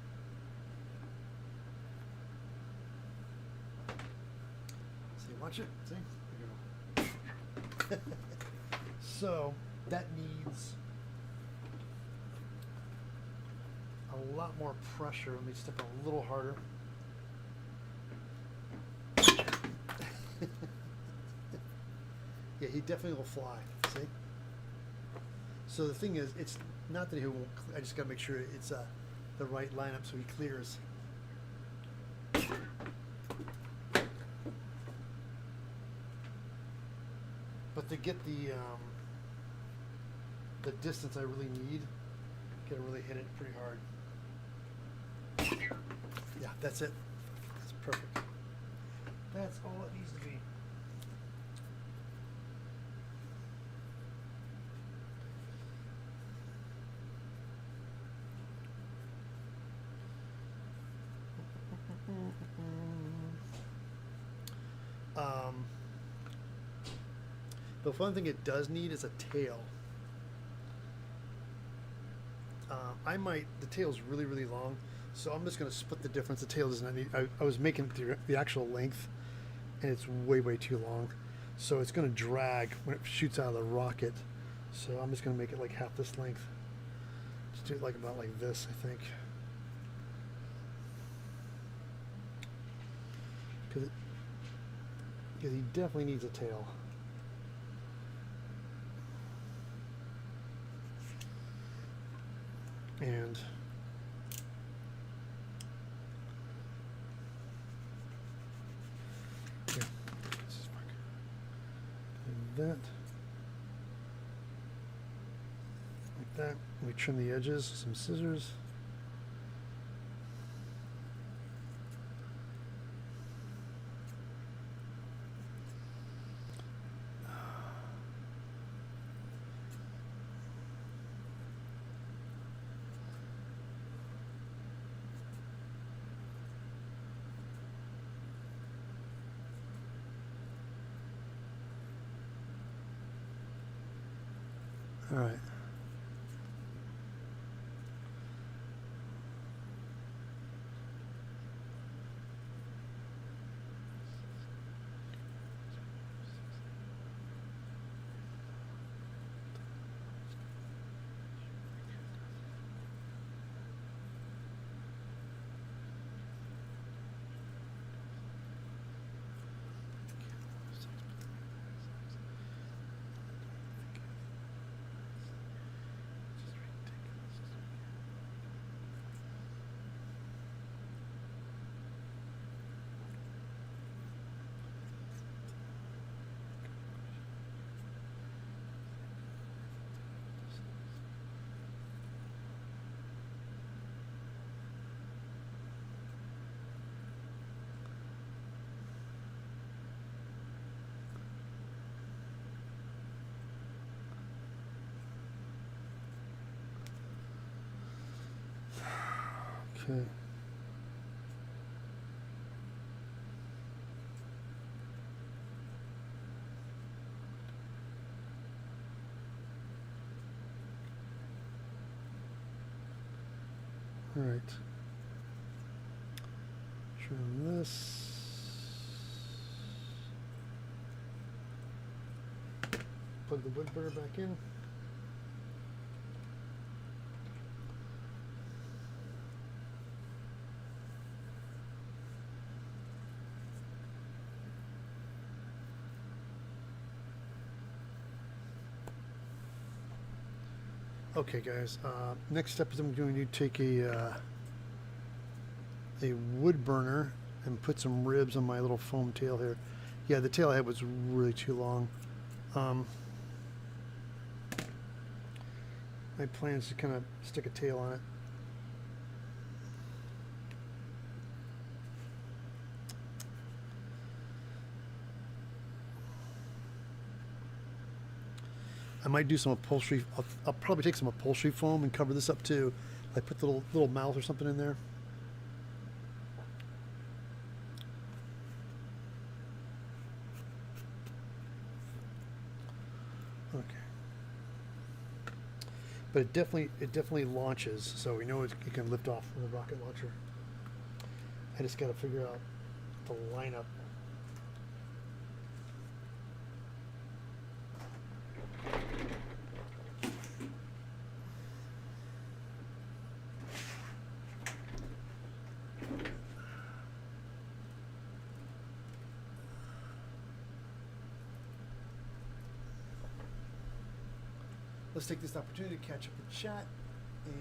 See, watch it, see? There you go. So, that needs a lot more pressure. Let me step on a little harder. Yeah, he definitely will fly, see? So the thing is, it's not that he won't, I just gotta make sure it's the right lineup so he clears. But to get the distance I really need, gotta really hit it pretty hard. Yeah, that's it. That's perfect. That's all it needs to be. The one thing it does need is a tail. The tail's really, really long, so I'm just going to split the difference. The tail does not need, I was making the actual length, and it's way, way too long. So it's going to drag when it shoots out of the rocket. So I'm just going to make it like half this length. Just do it like about like this, I think. Because he definitely needs a tail. And yeah, this is fine. And that, like that. We trim the edges with some scissors. All right. Okay. All right. Trim this. Plug the wood burner back in. Okay, guys. Next step is I'm going to take a wood burner and put some ribs on my little foam tail here. Yeah, the tail head was really too long. My plan is to kind of stick a tail on it. I might do some upholstery. I'll probably take some upholstery foam and cover this up too. Like put the little mouth or something in there. Okay. But it definitely launches, so we know it can lift off from the rocket launcher. I just got to figure out the lineup. Let's take this opportunity to catch up with chat and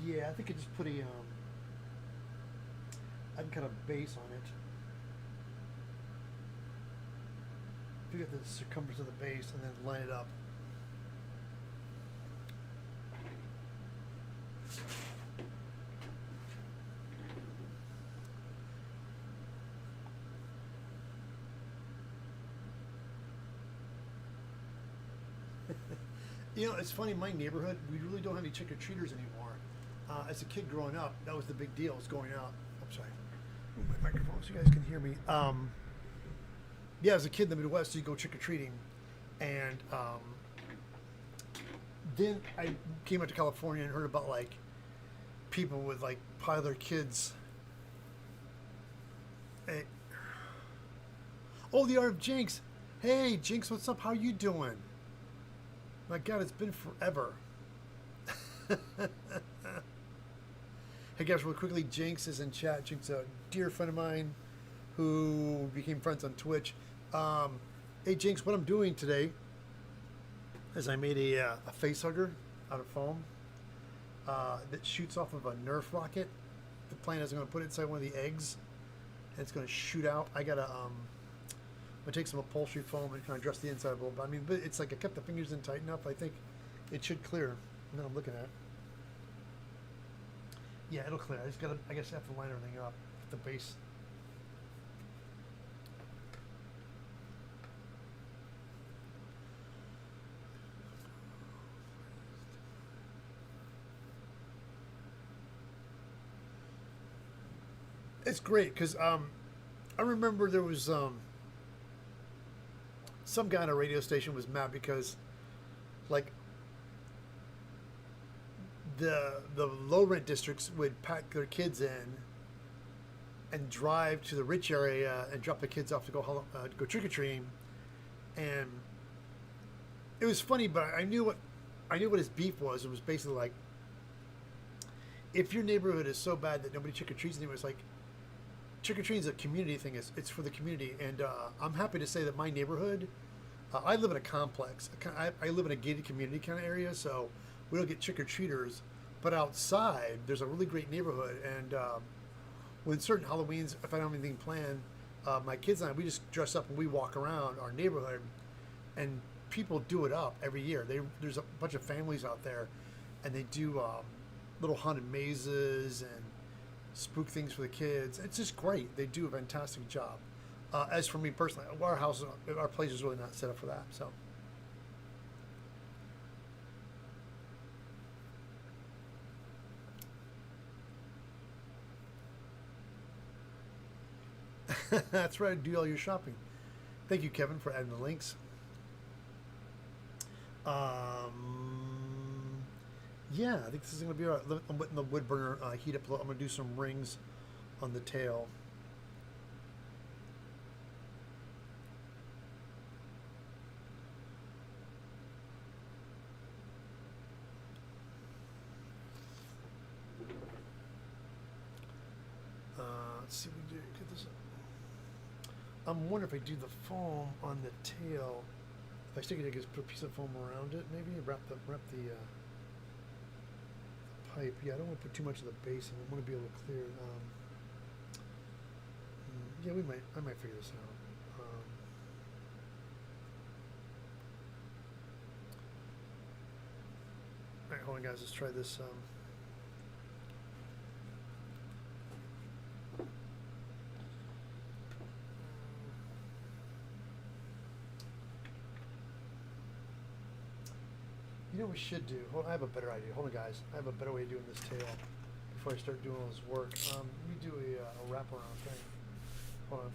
yeah, I think I just put a I can cut a base on it. Figure out the circumference of the base and then line it up. You know, it's funny, in my neighborhood, we really don't have any trick-or-treaters anymore. As a kid growing up, that was the big deal, was going out. I'm sorry. Move my microphone so you guys can hear me. Yeah, as a kid in the Midwest, you'd go trick-or-treating. And then I came out to California and heard about, like, people with, like, pile their kids. Hey. Oh, the art of Jinx. Hey, Jinx, what's up? How you doing? My God, it's been forever. Hey guys, real quickly, Jinx is in chat. Jinx, a dear friend of mine who became friends on Twitch. Hey Jinx, what I'm doing today is I made a face hugger out of foam that shoots off of a Nerf rocket. The plan is I'm going to put it inside one of the eggs, and it's going to shoot out. I got to I'm gonna take some upholstery foam and kind of dress the inside a little bit. I mean, but it's like I kept the fingers in tight enough. I think it should clear. Now I'm looking at it. Yeah, it'll clear. I guess I have to line everything up at the base. It's great because I remember there was some guy on a radio station was mad because, like, the low rent districts would pack their kids in and drive to the rich area and drop the kids off to go trick or treating, and it was funny. But I knew what his beef was. It was basically like, if your neighborhood is so bad that nobody trick or treats anymore, it's like, trick or treating is a community thing. It's for the community, and I'm happy to say that my neighborhood. I live in a complex. I live in a gated community kind of area, so we don't get trick or treaters. But outside, there's a really great neighborhood, and when certain Halloweens, if I don't have anything planned, my kids and I, we just dress up and we walk around our neighborhood, and people do it up every year. There's a bunch of families out there, and they do little haunted mazes and spook things for the kids. It's just great. They do a fantastic job. As for me personally, our place is really not set up for that. So, that's right. Do all your shopping. Thank you, Kevin, for adding the links. Yeah, I think this is going to be all right. I'm letting the wood burner heat up a little. I'm going to do some rings on the tail. Let's see if we do get this. I'm wondering if I do the foam on the tail. If I stick it, I just put a piece of foam around it, maybe wrap the pipe. Yeah, I don't want to put too much of the base in. I want to be able to clear it. Yeah, I might figure this out. All right, hold on, guys. Let's try this. You know what we should do? I have a better idea. Hold on, guys. I have a better way of doing this tail before I start doing all this work. Let me do a wraparound thing. Hold on.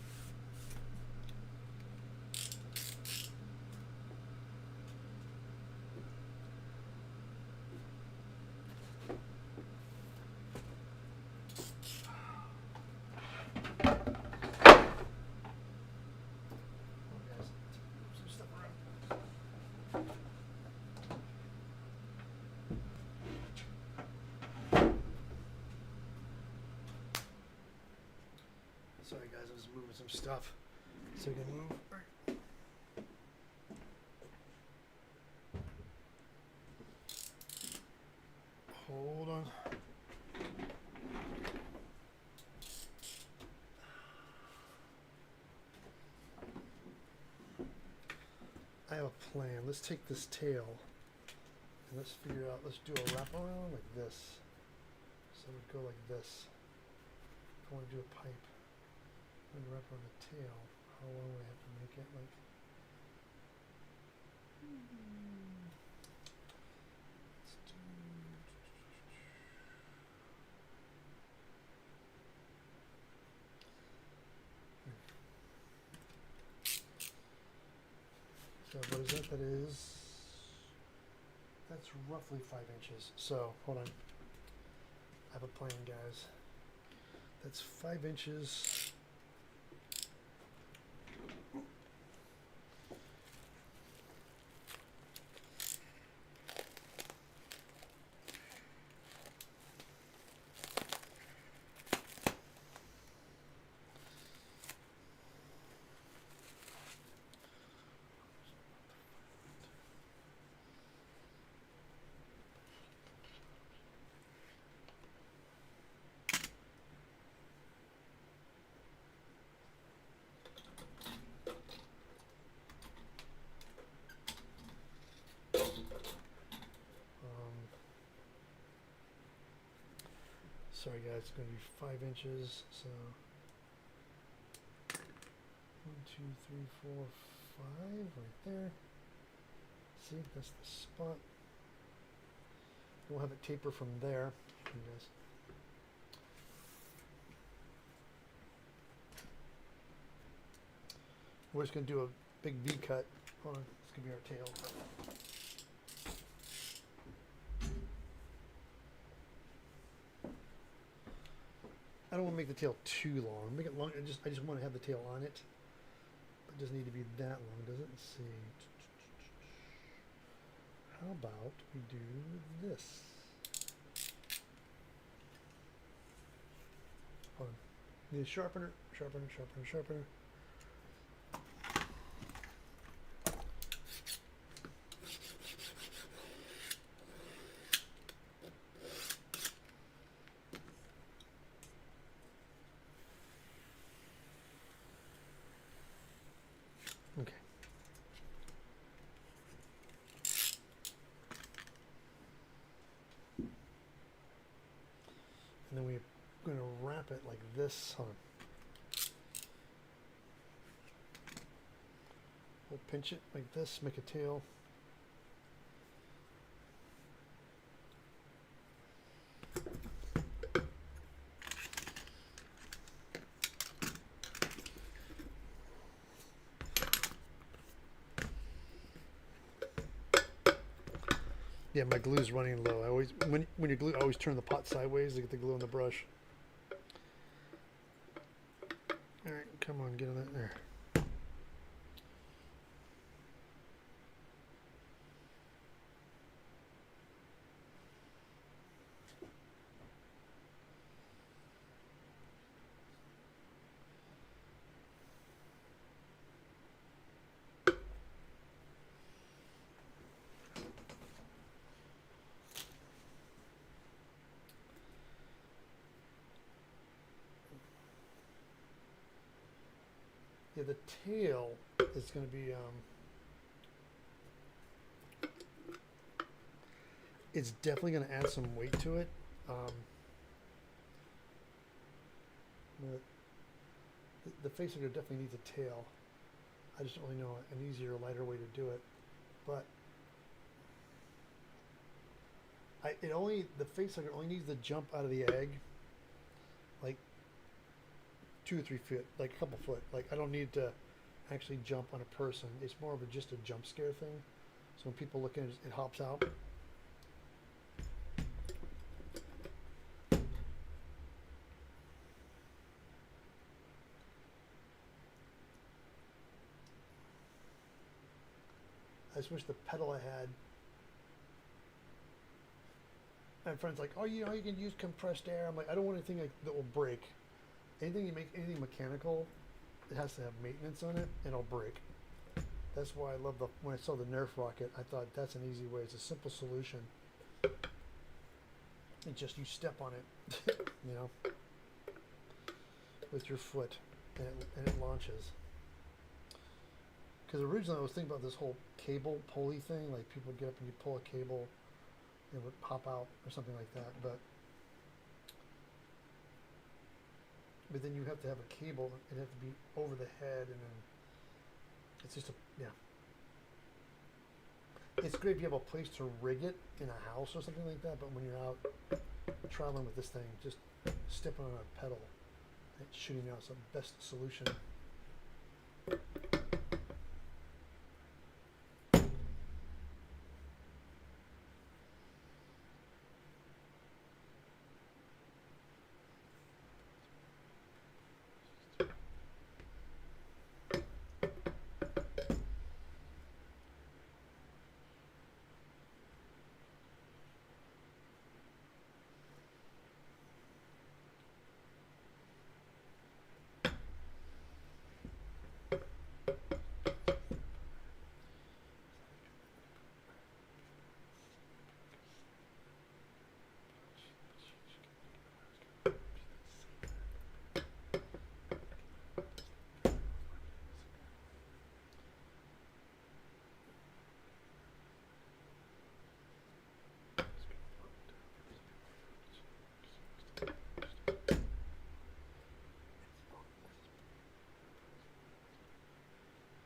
Sorry guys, I was moving some stuff so we can move. Hold on. I have a plan. Let's take this tail and let's figure out, let's do a wraparound like this. So it would go like this. I want to do a pipe. I'm going to wrap around the tail. How long would I have to make it? Like, let's do. So what is that? That's roughly 5 inches. So hold on. I have a plan, guys. That's 5 inches. Sorry guys, it's going to be 5 inches, so 1, 2, 3, 4, 5, right there. See, that's the spot. We'll have it taper from there. We're just going to do big V cut. Hold on, this could be our tail. I don't want to make the tail too long. Make it long. I just want to have the tail on it. But it doesn't need to be that long, does it? Let's see. How about we do this? Hold on. Need a sharpener, sharpener, sharpener, sharpener. Okay. And then we're going to wrap it like this. Hold on. We'll pinch it like this, make a tail. Yeah, my glue's running low. I always, when you glue, I always turn the pot sideways to get the glue on the brush. All right, come on, get on that there. Yeah, the tail is going to be, it's definitely going to add some weight to it. But the face hugger definitely needs a tail. I just don't really know an easier, lighter way to do it. But the face hugger only needs to jump out of the egg like 2 or 3 feet, like a couple foot. Like I don't need to actually jump on a person. It's more of just a jump scare thing. So when people look at it, it hops out. I just wish the pedal I had. I have friends like, oh, you know, you can use compressed air. I'm like, I don't want anything like, that will break. Anything you make, anything mechanical, it has to have maintenance on it, and it'll break. That's why I love when I saw the Nerf rocket, I thought that's an easy way. It's a simple solution. And just you step on it, you know, with your foot, and it launches. Because originally I was thinking about this whole cable pulley thing, like people would get up and you pull a cable, it would pop out or something like that. But then you have to have a cable, it has to be over the head, and then it's just It's great if you have a place to rig it in a house or something like that, but when you're out traveling with this thing, just stepping on a pedal and shooting out is the best solution.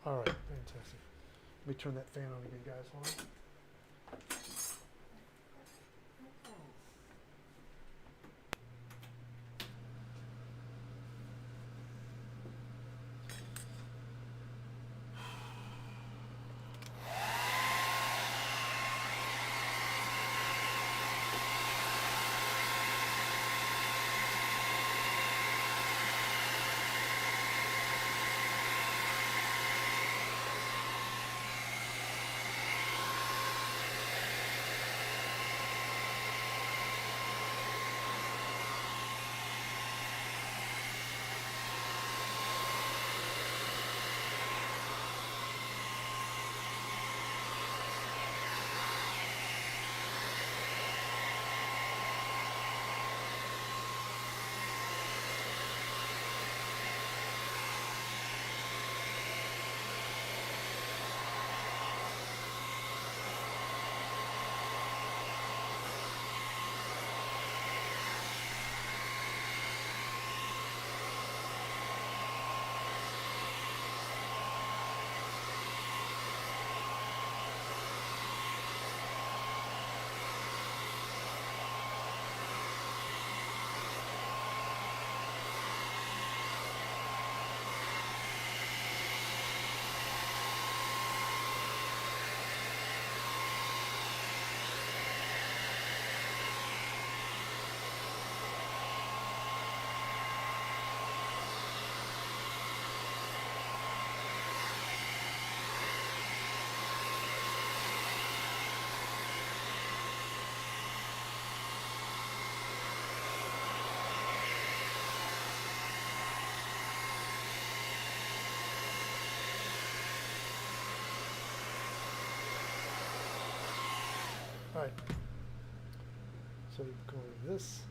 All right, fantastic. Let me turn that fan on again, guys. Hold on. Alright. So we go with this.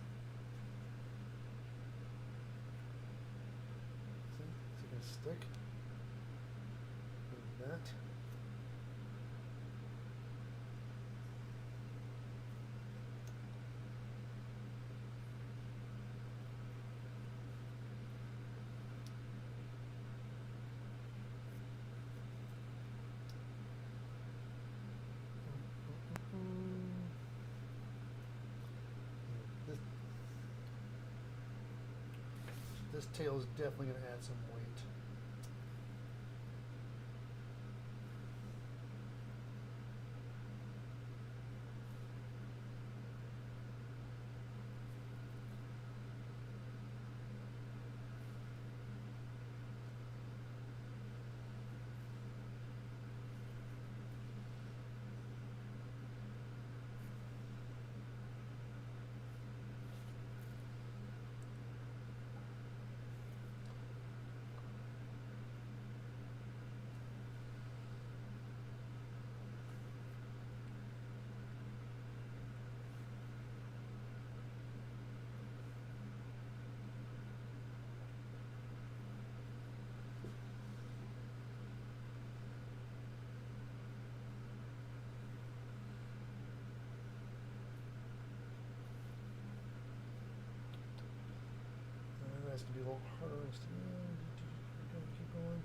See? Is it going to stick? And that. This tail is definitely going to add some weight. That's going to be a little harder. Keep going.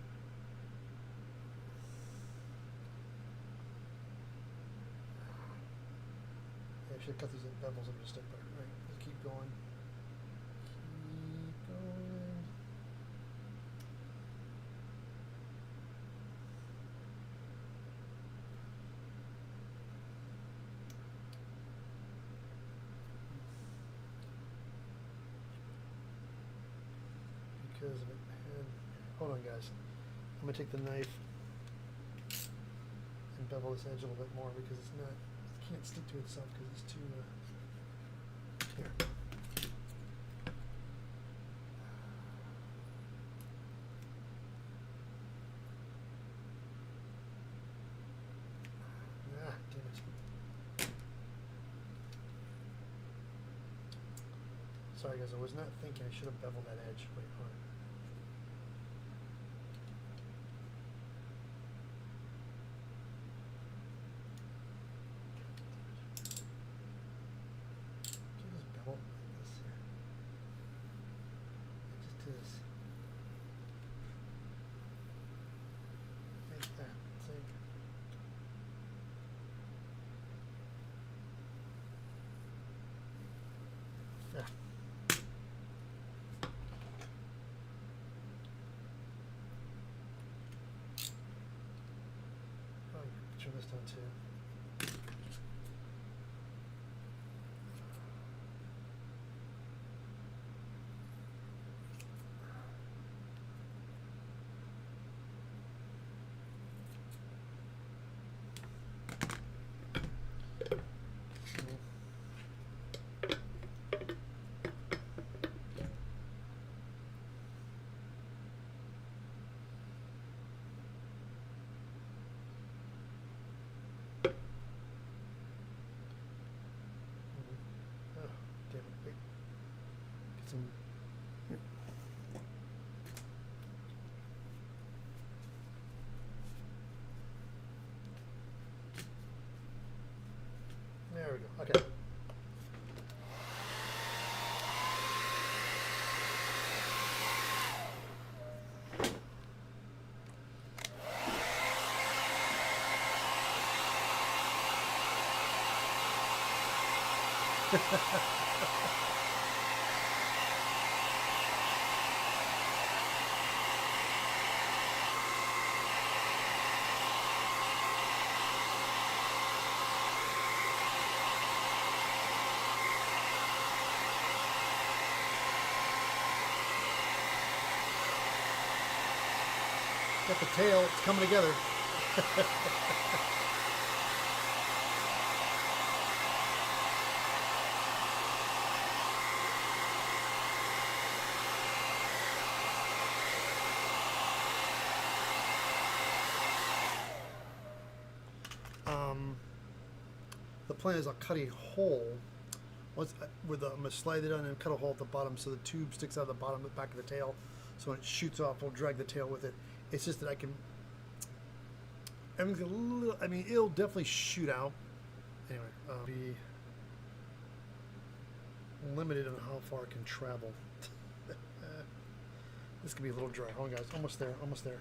Yeah, I should cut these bevels into a stick better. Right, let's keep going. Keep going. Because of it had, hold on guys, I'm going to take the knife and bevel this edge a little bit more because it's not, it can't stick to itself because it's too, here. Ah, damn it. Sorry guys, I was not thinking I should have beveled that edge. Wait, hold on. Just bevel like this here. It just is. Like that. See? Yeah. Turn this down too. There we go. Okay. Got the tail, it's coming together. the plan is I'll cut a hole once I'm gonna slide it on and cut a hole at the bottom so the tube sticks out of the bottom, the back of the tail. So when it shoots off, we'll drag the tail with it. It's just that I can. Everything's a little. I mean, it'll definitely shoot out. Anyway, be limited on how far it can travel. This could be a little dry. Hold on, guys. Almost there. Almost there.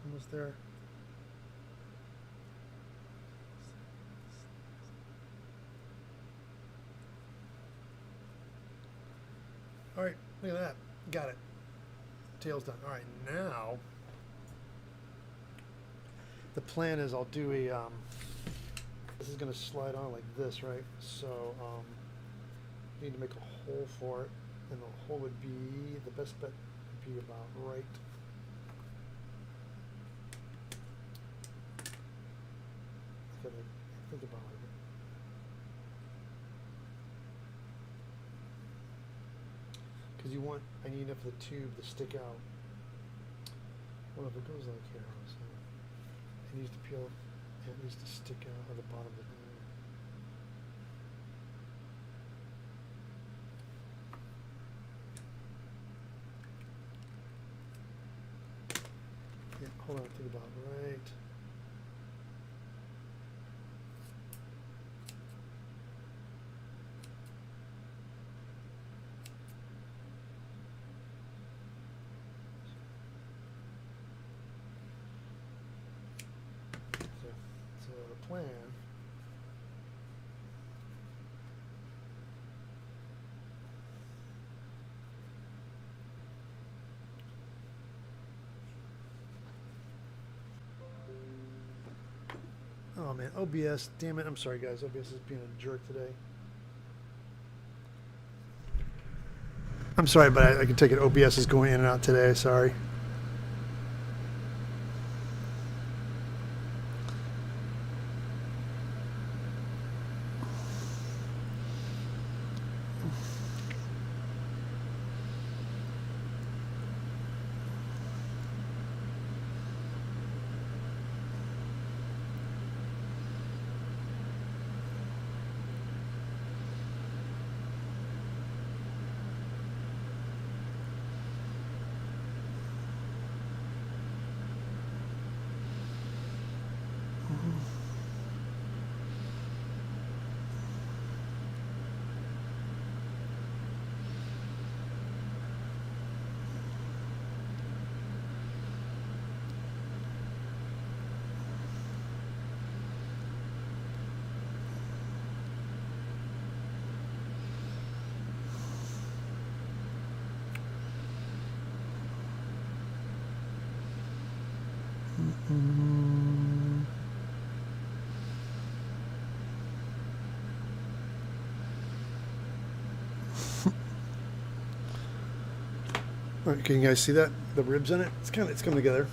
Almost there. All right, look at that. Got it. Tail's done. All right, now the plan is I'll do a. This is going to slide on like this, right? So need to make a hole for it, and the hole would be the best bet would be about right. I gotta think about it. Because I need enough of the tube to stick out. Well, if it goes like here, so it needs to peel, and it needs to stick out at the bottom of the thing. Yeah, hold on, think about it. Right. So the plan oh man, OBS, damn it, I'm sorry guys, OBS is being a jerk today. I'm sorry, but I can take it OBS is going in and out today, sorry. All right, can you guys see that? The ribs in it? It's coming together.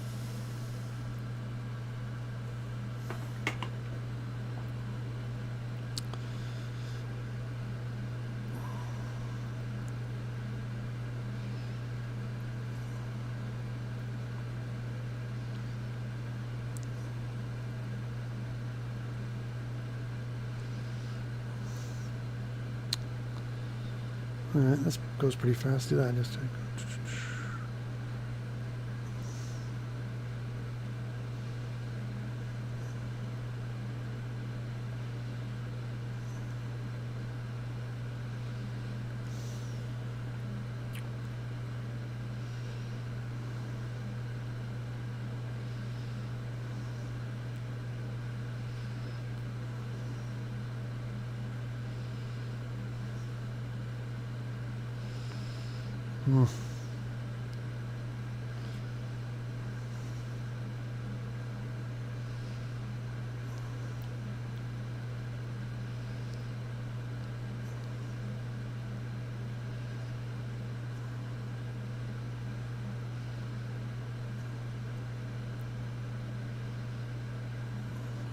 All right, this goes pretty fast. Do that just. Hmm.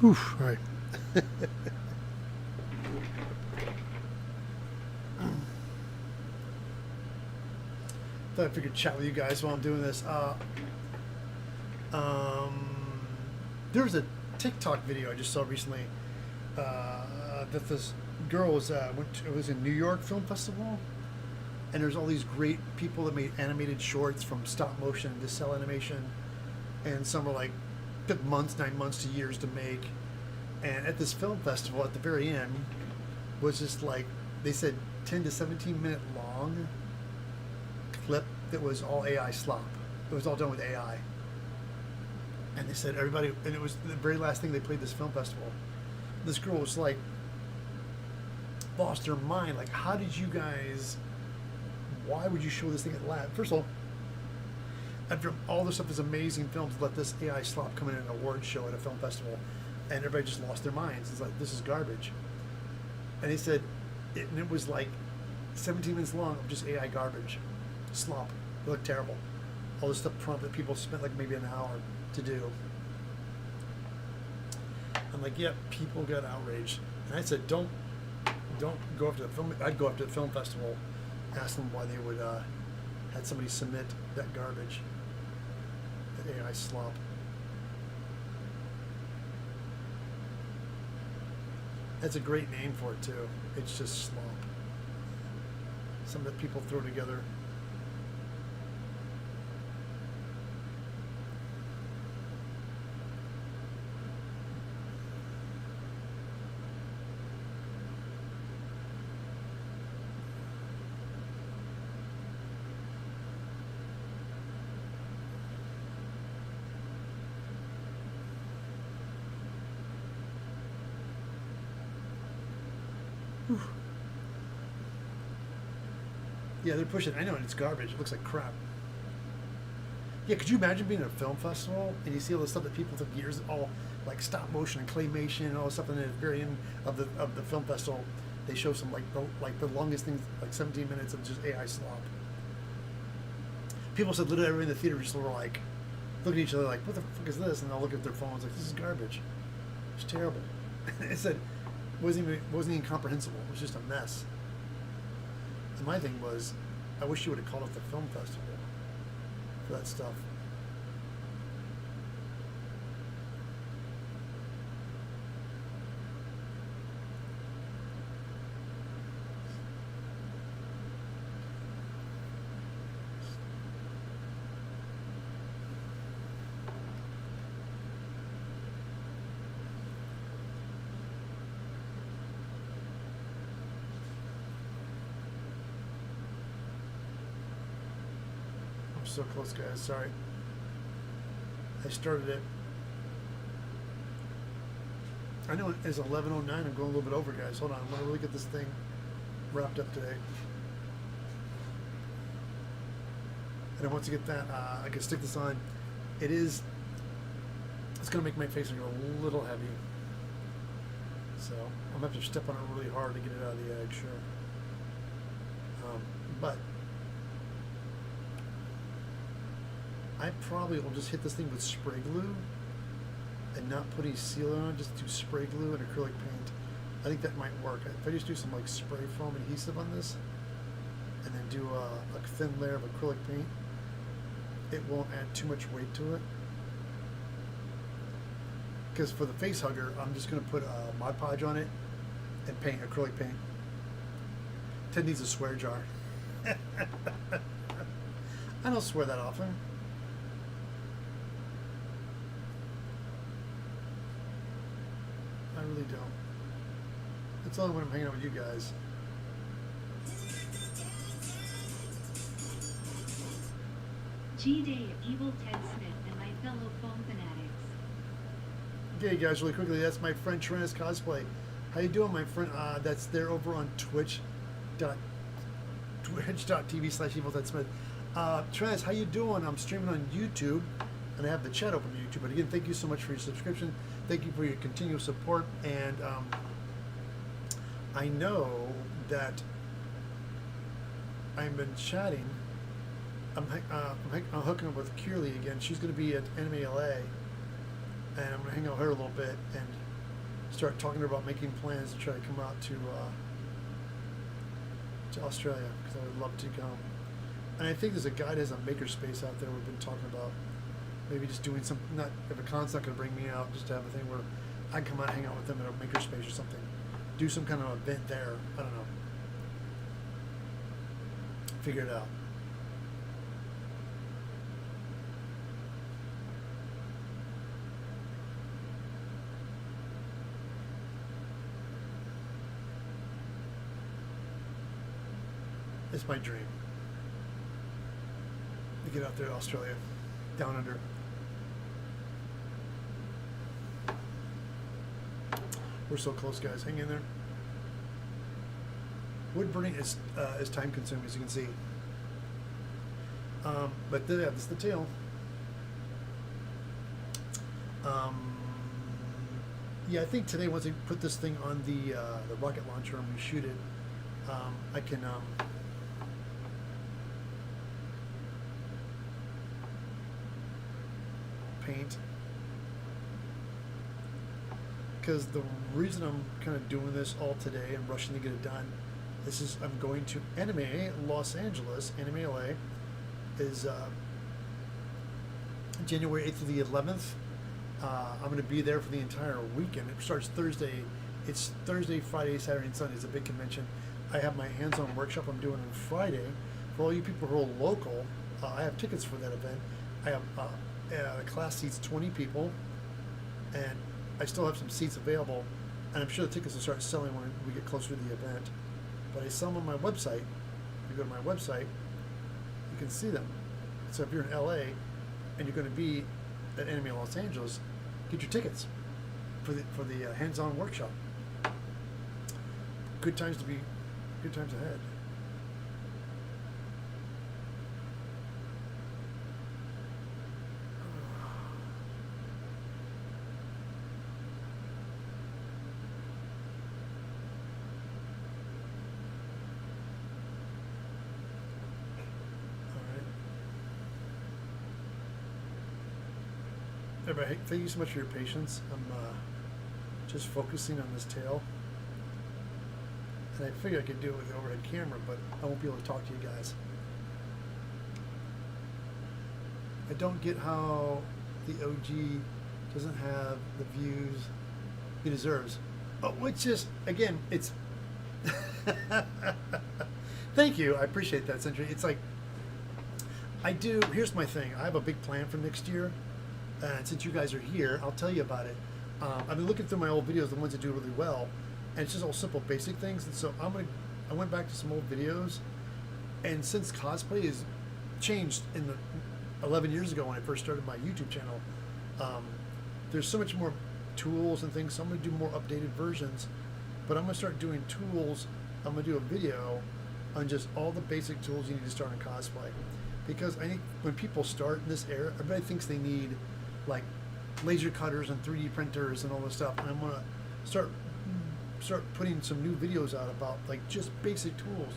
Oof, all right. Thought I figured chat with you guys while I'm doing this. There was a TikTok video I just saw recently that this girl was it was in New York Film Festival, and there's all these great people that made animated shorts from stop motion to cell animation, and some were like took months, 9 months to years to make. And at this film festival, at the very end, was just like they said 10 to 17 minute long clip that was all AI slop. It was all done with AI. And they said everybody, and it was the very last thing they played this film festival. This girl was like, lost her mind. Like, how did you guys, why would you show this thing at lab? First of all, after all this stuff is amazing films, let this AI slop come in an award show at a film festival, and everybody just lost their minds. It's like, this is garbage. And they said, and it was like 17 minutes long of just AI garbage, slop. It looked terrible. All this stuff prompt that people spent like maybe an hour to do. I'm like, yeah, people got outraged. And I said, don't go up to the film. I'd go up to the film festival, ask them why they would had somebody submit that garbage, that AI slop. That's a great name for it too. It's just slop. Some that people throw together. Yeah, they're pushing. I know, and it's garbage. It looks like crap. Yeah, could you imagine being at a film festival and you see all the stuff that people took years, all like stop motion and claymation and all this stuff, and then at the very end of the film festival, they show some like the longest things, like 17 minutes of just AI slop. People said literally everyone in the theater just were like, look at each other like, what the fuck is this? And they'll look at their phones like, this is garbage. It's terrible. It said wasn't even incomprehensible. It was just a mess. And my thing was, I wish you would have called it the film festival for that stuff. So close, guys. Sorry. I started it. I know it's 11:09. I'm going a little bit over, guys. Hold on. I want to really get this thing wrapped up today. And I want to get that. I can stick this on. It's going to make my face go a little heavy. So I'm going to have to step on it really hard to get it out of the egg, sure. But I probably will just hit this thing with spray glue and not put any sealer on it, just do spray glue and acrylic paint. I think that might work. If I just do some like spray foam adhesive on this and then do a thin layer of acrylic paint, it won't add too much weight to it. Because for the face hugger, I'm just going to put Mod Podge on it and paint, acrylic paint. Ted needs a swear jar. I don't swear that often. I really don't. It's only when I'm hanging out with you guys. G-Day of eviltedsmith and my fellow foam fanatics. Okay, guys, really quickly, that's my friend Trina's Cosplay. How you doing, my friend? That's there over on Twitch. twitch.tv/eviltedsmith. Trez, how you doing? I'm streaming on YouTube, and I have the chat open on YouTube. But again, thank you so much for your subscription. Thank you for your continual support. And I know that I've been chatting. I'm hooking up with Kearley again. She's going to be at Anime LA, and I'm going to hang out with her a little bit and start talking to her about making plans to try to come out to Australia, because I would love to come. And I think there's a guy that has a makerspace out there we've been talking about. Maybe just doing some, not if a con's not going to bring me out, just to have a thing where I can come out and hang out with them at a makerspace or something. Do some kind of event there. I don't know. Figure it out. It's my dream to get out there to Australia, down under. We're so close, guys. Hang in there. Wood burning is time consuming, as you can see. But yeah, this is the tail. Yeah, I think today, once I put this thing on the rocket launcher and we shoot it, I can paint. Because the reason I'm kind of doing this all today and rushing to get it done, I'm going to Anime Los Angeles. Anime LA is January 8th to the 11th. I'm going to be there for the entire weekend. It starts Thursday. It's Thursday, Friday, Saturday, and Sunday. It's a big convention. I have my hands-on workshop I'm doing on Friday. For all you people who are local, I have tickets for that event. I have the class seats 20 people, and I still have some seats available, and I'm sure the tickets will start selling when we get closer to the event. But I sell them on my website. If you go to my website, you can see them. So if you're in LA and you're going to be at Anime Los Angeles, get your tickets for the hands-on workshop. Good times ahead. Everybody, thank you so much for your patience. I'm just focusing on this tail. And I figured I could do it with the overhead camera, but I won't be able to talk to you guys. I don't get how the OG doesn't have the views he deserves. Oh, which is, again, it's... Thank you. I appreciate that, Century. It's like, here's my thing. I have a big plan for next year. And since you guys are here, I'll tell you about it. I've been looking through my old videos, the ones that do really well, and it's just all simple, basic things. And so I went back to some old videos, and since cosplay has changed in the 11 years ago when I first started my YouTube channel, there's so much more tools and things. So I'm going to do more updated versions, but I'm going to start doing tools. I'm going to do a video on just all the basic tools you need to start in cosplay, because I think when people start in this era, everybody thinks they need like laser cutters and 3D printers and all this stuff. And I'm gonna start putting some new videos out about like just basic tools,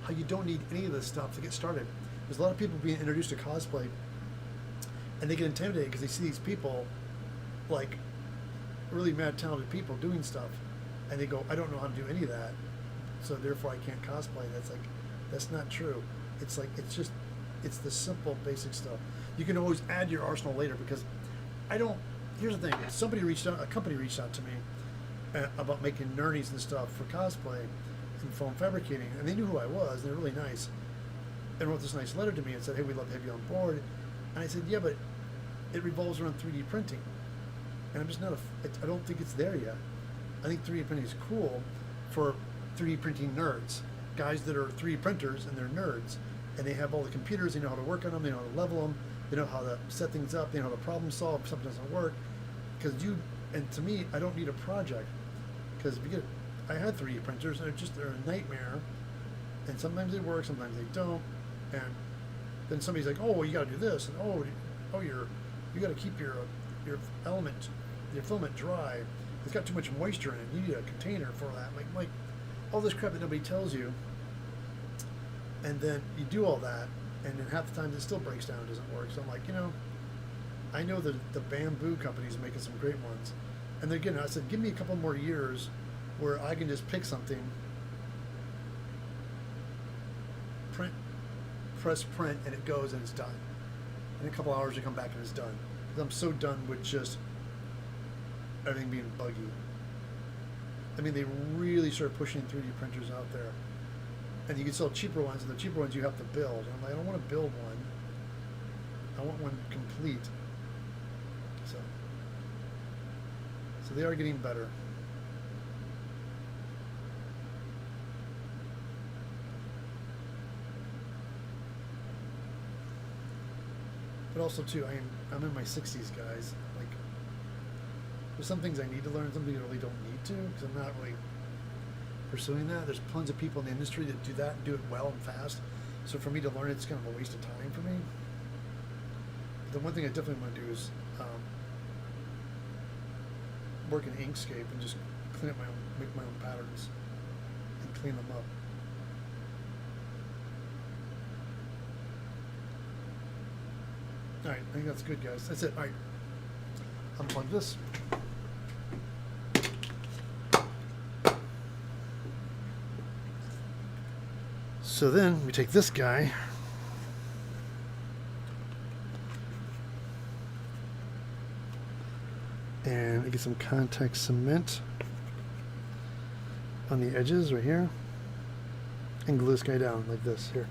how you don't need any of this stuff to get started. There's a lot of people being introduced to cosplay, and they get intimidated because they see these people, like really mad talented people doing stuff, and they go, I don't know how to do any of that, so therefore I can't cosplay. That's not true. It's like it's the simple basic stuff. You can always add your arsenal later, because here's the thing, a company reached out to me about making nernies and stuff for cosplay and foam fabricating, and they knew who I was, and they're really nice, and wrote this nice letter to me and said, hey, we'd love to have you on board. And I said, yeah, but it revolves around 3D printing, and I'm just not I don't think it's there yet. I think 3D printing is cool for 3D printing nerds, guys that are 3D printers and they're nerds, and they have all the computers, they know how to work on them, they know how to level them, they know how to set things up, they know how to problem solve if something doesn't work. And to me, I don't need a project, because I had 3D printers, and they're a nightmare, And sometimes they work, sometimes they don't. And then somebody's like, "Oh, well, you got to do this," and you got to keep your filament dry. It's got too much moisture in it. You need a container for that. Like all this crap that nobody tells you. And then you do all that, and then half the time it still breaks down, doesn't work. So I'm like, I know that the bamboo company's making some great ones. And again, I said, give me a couple more years where I can just pick something, press print, and it goes and it's done. In a couple hours you come back and it's done. Because I'm so done with just everything being buggy. I mean, they really started pushing 3D printers out there. And you can sell cheaper ones, and the cheaper ones you have to build. And I'm like, I don't want to build one. I want one complete. So they are getting better. But also too, I'm in my 60s, guys. Like, there's some things I need to learn, some things I really don't need to, because I'm not really pursuing that. There's tons of people in the industry that do that and do it well and fast. So for me to learn, it's kind of a waste of time for me. But the one thing I definitely want to do is work in Inkscape and just clean up make my own patterns and clean them up. All right, I think that's good, guys. That's it. All right, unplug this. So then we take this guy, and I get some contact cement on the edges right here, and glue this guy down like this here.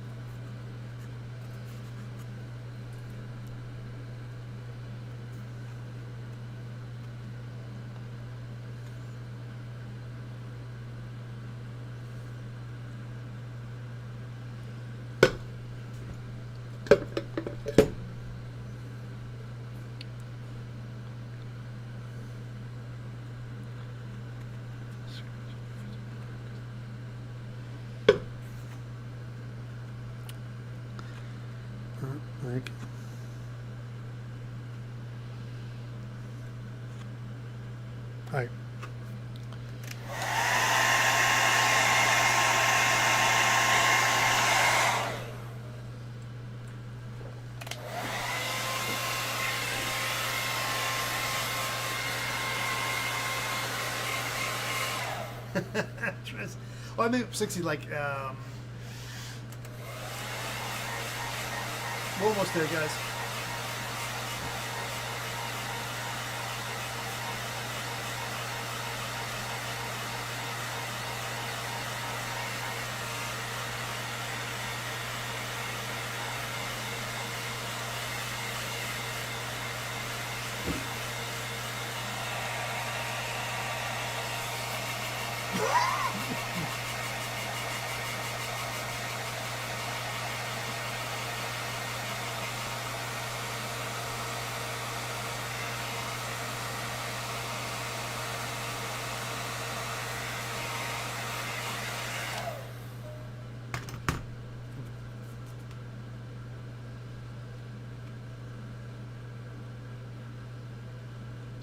Like, all right. Well, I made 60 like we're almost there, guys.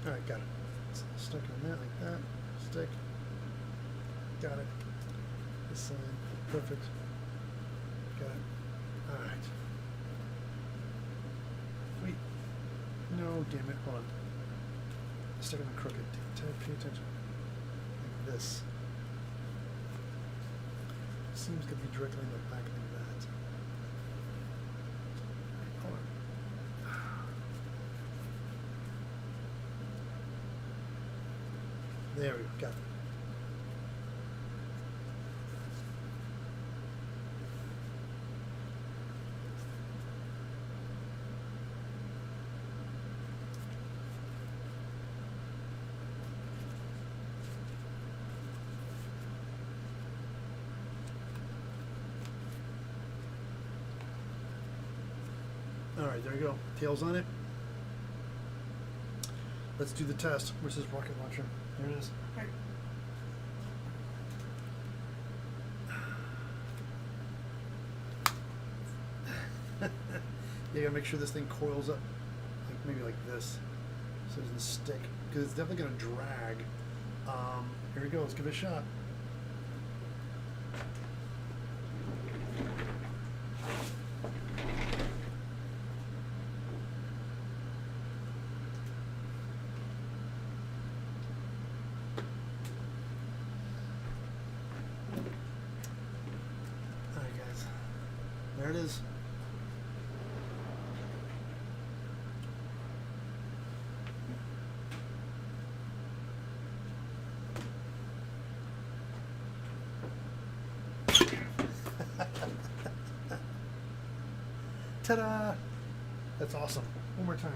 All right, got it. Stuck on that like that. Stick. Got it. This side. Perfect. Got it. All right. Wait. No, damn it. Hold on. Stuck on the crooked. Pay attention. Like this. Seems to be directly in the back like that. Hold on. There we go, got it. All right, there you go. Tails on it. Let's do the test. Where's this rocket launcher? There it is. Right. You gotta make sure this thing coils up, like maybe like this, so it doesn't stick, because it's definitely gonna drag. Here we go. Let's give it a shot. All right, guys. There it is. Ta-da! That's awesome. One more time.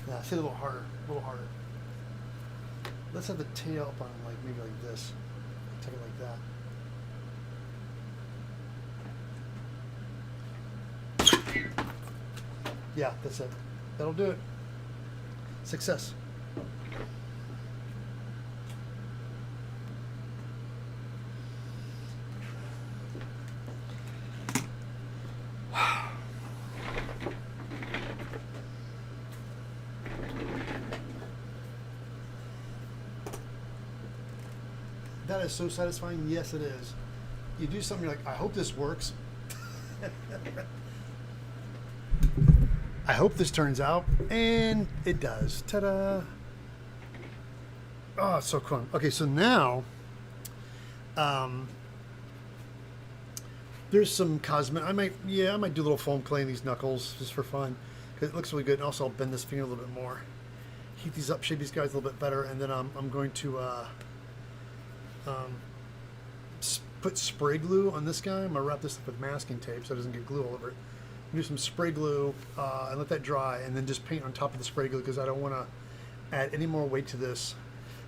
Yeah, hit it a little harder. A little harder. Let's have the tail up on like maybe like this. Take it like that. Yeah, that's it. That'll do it. Success. That is so satisfying. Yes, it is. You do something, you're like, I hope this works. I hope this turns out, and it does. Ta-da! Oh, it's so cool. Okay, so now, there's some cosmetic. I might do a little foam clay in these knuckles just for fun, because it looks really good. And also, I'll bend this finger a little bit more, heat these up, shape these guys a little bit better, and then I'm going to put spray glue on this guy. I'm gonna wrap this up with masking tape so it doesn't get glue all over it. Do some spray glue and let that dry, and then just paint on top of the spray glue because I don't want to add any more weight to this.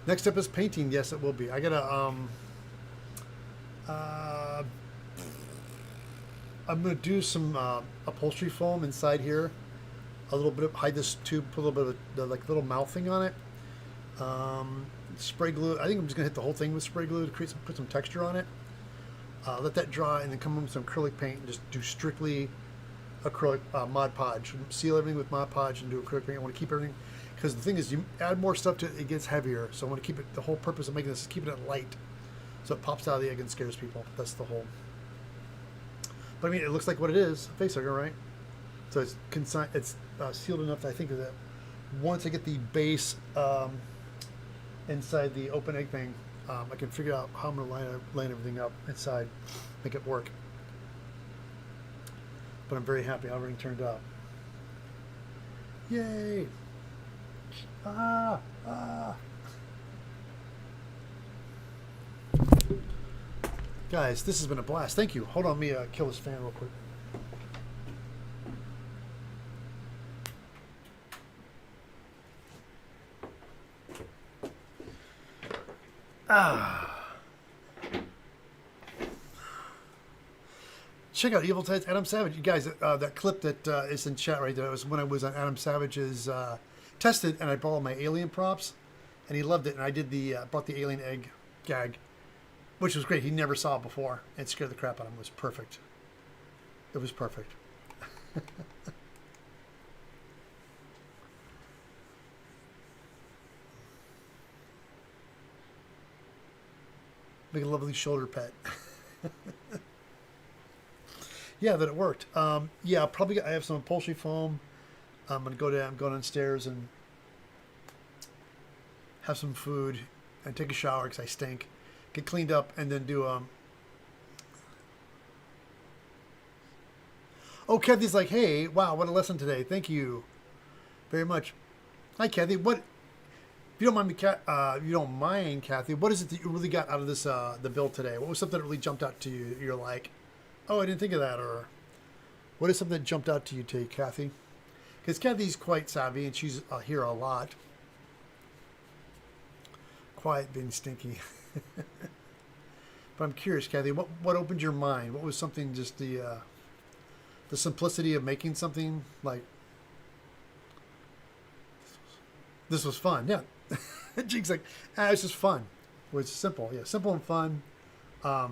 Next step is painting. Yes, it will be. I gotta I'm gonna do some upholstery foam inside here. A little bit of hide this tube, put a little bit of the like little mouth thing on it. Spray glue. I think I'm just gonna hit the whole thing with spray glue to create put some texture on it. Let that dry, and then come in with some acrylic paint and just do strictly acrylic Mod Podge. Seal everything with Mod Podge and do acrylic paint. I want to keep everything, because the thing is, you add more stuff to it, it gets heavier. So I want to keep it. The whole purpose of making this is keeping it light, so it pops out of the egg and scares people. That's the whole. But I mean, it looks like what it is, a facehugger, right? So it's sealed enough that I think that once I get the base inside the open egg thing, I can figure out how I'm going to line everything up inside, make it work. But I'm very happy how everything turned out. Yay! Ah! Ah! Guys, this has been a blast. Thank you. Hold on, let me kill this fan real quick. Ah! Check out Evil Ted's Adam Savage. You guys, that clip that is in chat right there, it was when I was on Adam Savage's Tested, and I borrowed my alien props, and he loved it. And I did brought the alien egg gag, which was great. He never saw it before, and scared the crap out of him. It was perfect. It was perfect. Make a lovely shoulder pet. Yeah, that it worked. Yeah, probably I have some upholstery foam. I'm gonna go downstairs and have some food and take a shower because I stink. Get cleaned up and then do Oh, Kathy's like, hey, wow, what a lesson today. Thank you very much. Hi, Kathy. What? If you don't mind me, you don't mind, Kathy. What is it that you really got out of this the build today? What was something that really jumped out to you? You're like, oh, I didn't think of that. Or what is something that jumped out to you today, Kathy? Because Kathy's quite savvy and she's here a lot. Quiet, being stinky. But I'm curious, Kathy. What opened your mind? What was something just the simplicity of making something like. This was fun. Yeah. Jake's like, it's just fun. Well, it's simple. Yeah, simple and fun. But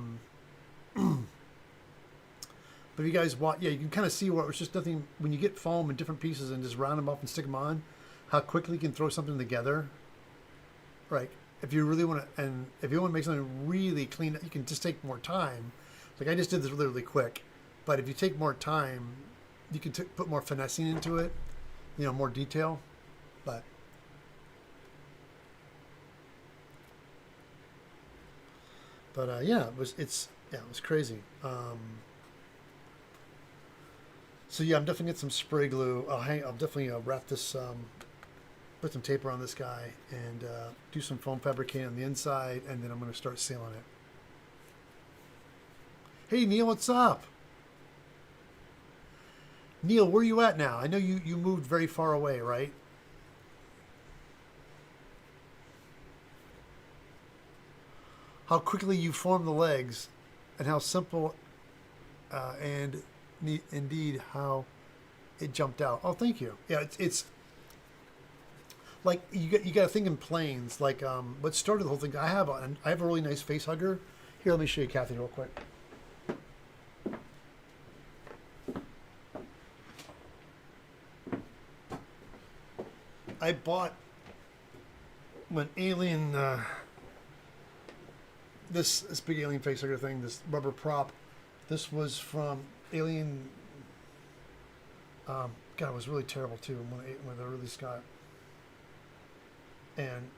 if you guys watch, yeah, you can kind of see where it was just nothing. When you get foam in different pieces and just round them up and stick them on, how quickly you can throw something together. Right. If you really want to, and if you want to make something really clean, you can just take more time. Like I just did this really, really quick. But if you take more time, you can put more finessing into it, you know, more detail. But yeah, it was crazy. So yeah, I'm definitely get some spray glue. I'll definitely wrap this, put some tape around this guy, and do some foam fabricating on the inside, and then I'm going to start sealing it. Hey Neil, what's up? Neil, where are you at now? I know you moved very far away, right? How quickly you form the legs, and how simple, and indeed how it jumped out. Oh, thank you. Yeah, it's like you got to think in planes. Like what started the whole thing. I have a really nice face hugger. Here, let me show you, Kathy, real quick. I bought when Alien. This big alien facehugger thing, this rubber prop, this was from Alien. God, it was really terrible too when they released got. And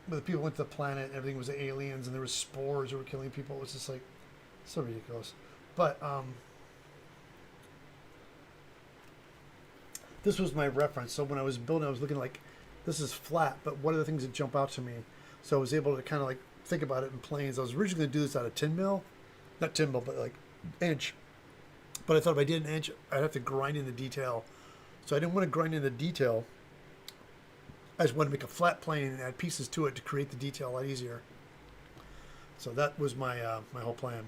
when the people went to the planet, and everything was aliens, and there was spores that were killing people. It was just like so ridiculous. But this was my reference. So when I was building, I was looking like this is flat, but what are the things that jump out to me? So I was able to kind of like think about it in planes. I was originally going to do this out of 10 mil, not 10 mil, but like inch. But I thought if I did an inch, I'd have to grind in the detail. So I didn't want to grind in the detail. I just wanted to make a flat plane and add pieces to it to create the detail a lot easier. So that was my my whole plan.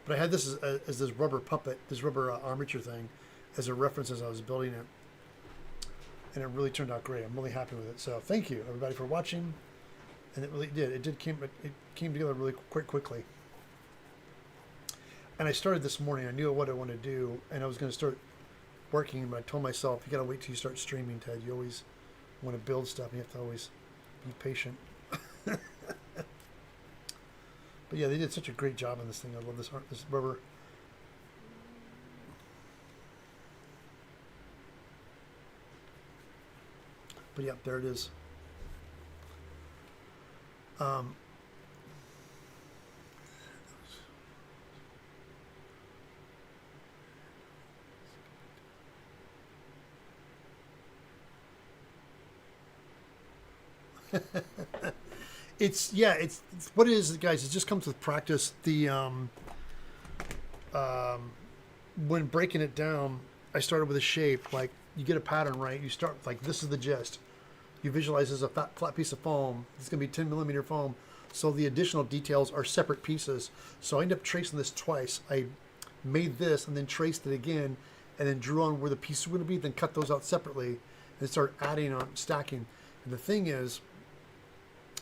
But I had this as this rubber puppet, this rubber armature thing, as a reference as I was building it. And it really turned out great. I'm really happy with it. So thank you everybody for watching. And it really did. It came together really quickly. And I started this morning. I knew what I wanted to do, and I was going to start working. But I told myself, you got to wait till you start streaming, Ted. You always want to build stuff. You have to always be patient. But yeah, they did such a great job on this thing. I love this rubber. But yeah, there it is. It's what it is, guys. It just comes with practice. The when breaking it down, I started with a shape. Like you get a pattern right. You start like this is the gist. You visualize as a flat piece of foam. It's going to be 10 millimeter foam. So the additional details are separate pieces. So I ended up tracing this twice. I made this and then traced it again and then drew on where the pieces were going to be, then cut those out separately and start adding on, stacking. And the thing is,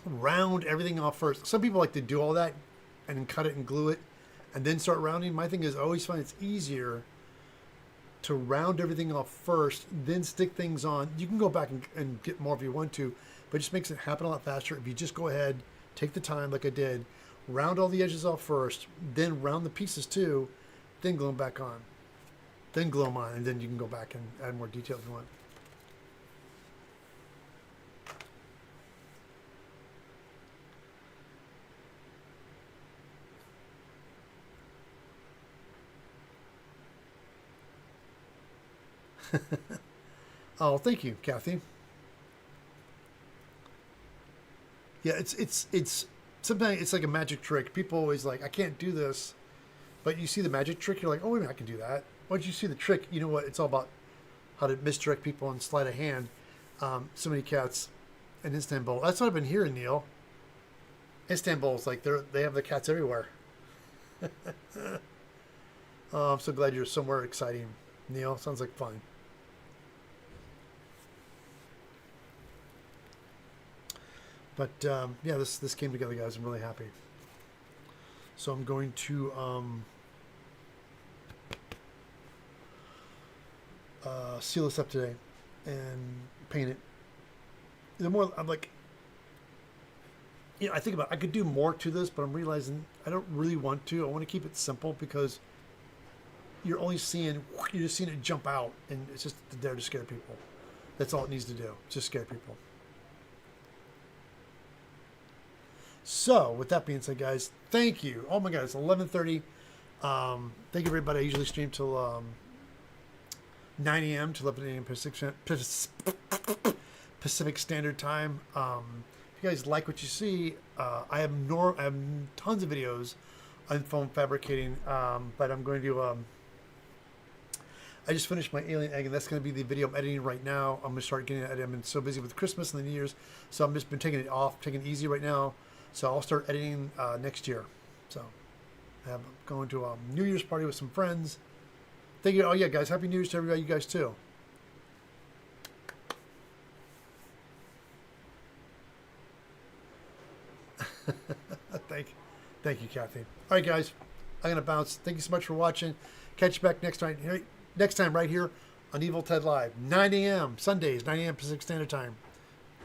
round everything off first. Some people like to do all that and then cut it and glue it and then start rounding. My thing is I always find it's easier to round everything off first, then stick things on. You can go back and get more if you want to, but it just makes it happen a lot faster if you just go ahead, take the time like I did, round all the edges off first, then round the pieces too, then glue them back on. Then glue them on, and then you can go back and add more detail if you want. Oh, thank you, Kathy. Yeah, it's sometimes it's like a magic trick. People always like, I can't do this, but you see the magic trick, you're like, oh wait a minute, I can do that. Once you see the trick, you know what? It's all about how to misdirect people and sleight of hand. So many cats in Istanbul. That's what I've been hearing, Neil. Istanbul's like they have the cats everywhere. Oh, I'm so glad you're somewhere exciting, Neil. Sounds like fun. But yeah, this came together, guys. I'm really happy. So I'm going to seal this up today and paint it. The more I'm like, I think about I could do more to this, but I'm realizing I don't really want to. I want to keep it simple because you're just seeing it jump out, and it's just there to scare people. That's all it needs to do, just scare people. So with that being said, guys, thank you. Oh my God, it's 11:30. Thank you, everybody. I usually stream till 9 a.m. to 11 a.m. Pacific Standard Time. If you guys like what you see, I have tons of videos on foam fabricating, but I'm going to. I just finished my alien egg, and that's going to be the video I'm editing right now. I'm going to start getting it edited. I've been so busy with Christmas and the New Year's, so I've just been taking it off, taking it easy right now. So I'll start editing next year. So I'm going to a New Year's party with some friends. Thank you. Oh yeah, guys, Happy New Year's to everybody, you guys too. Thank you, Kathy. All right, guys, I'm gonna bounce. Thank you so much for watching. Catch you back next time right here on Evil Ted Live, 9 a.m. Sundays, 9 a.m. Pacific Standard Time.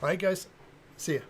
All right, guys, see ya.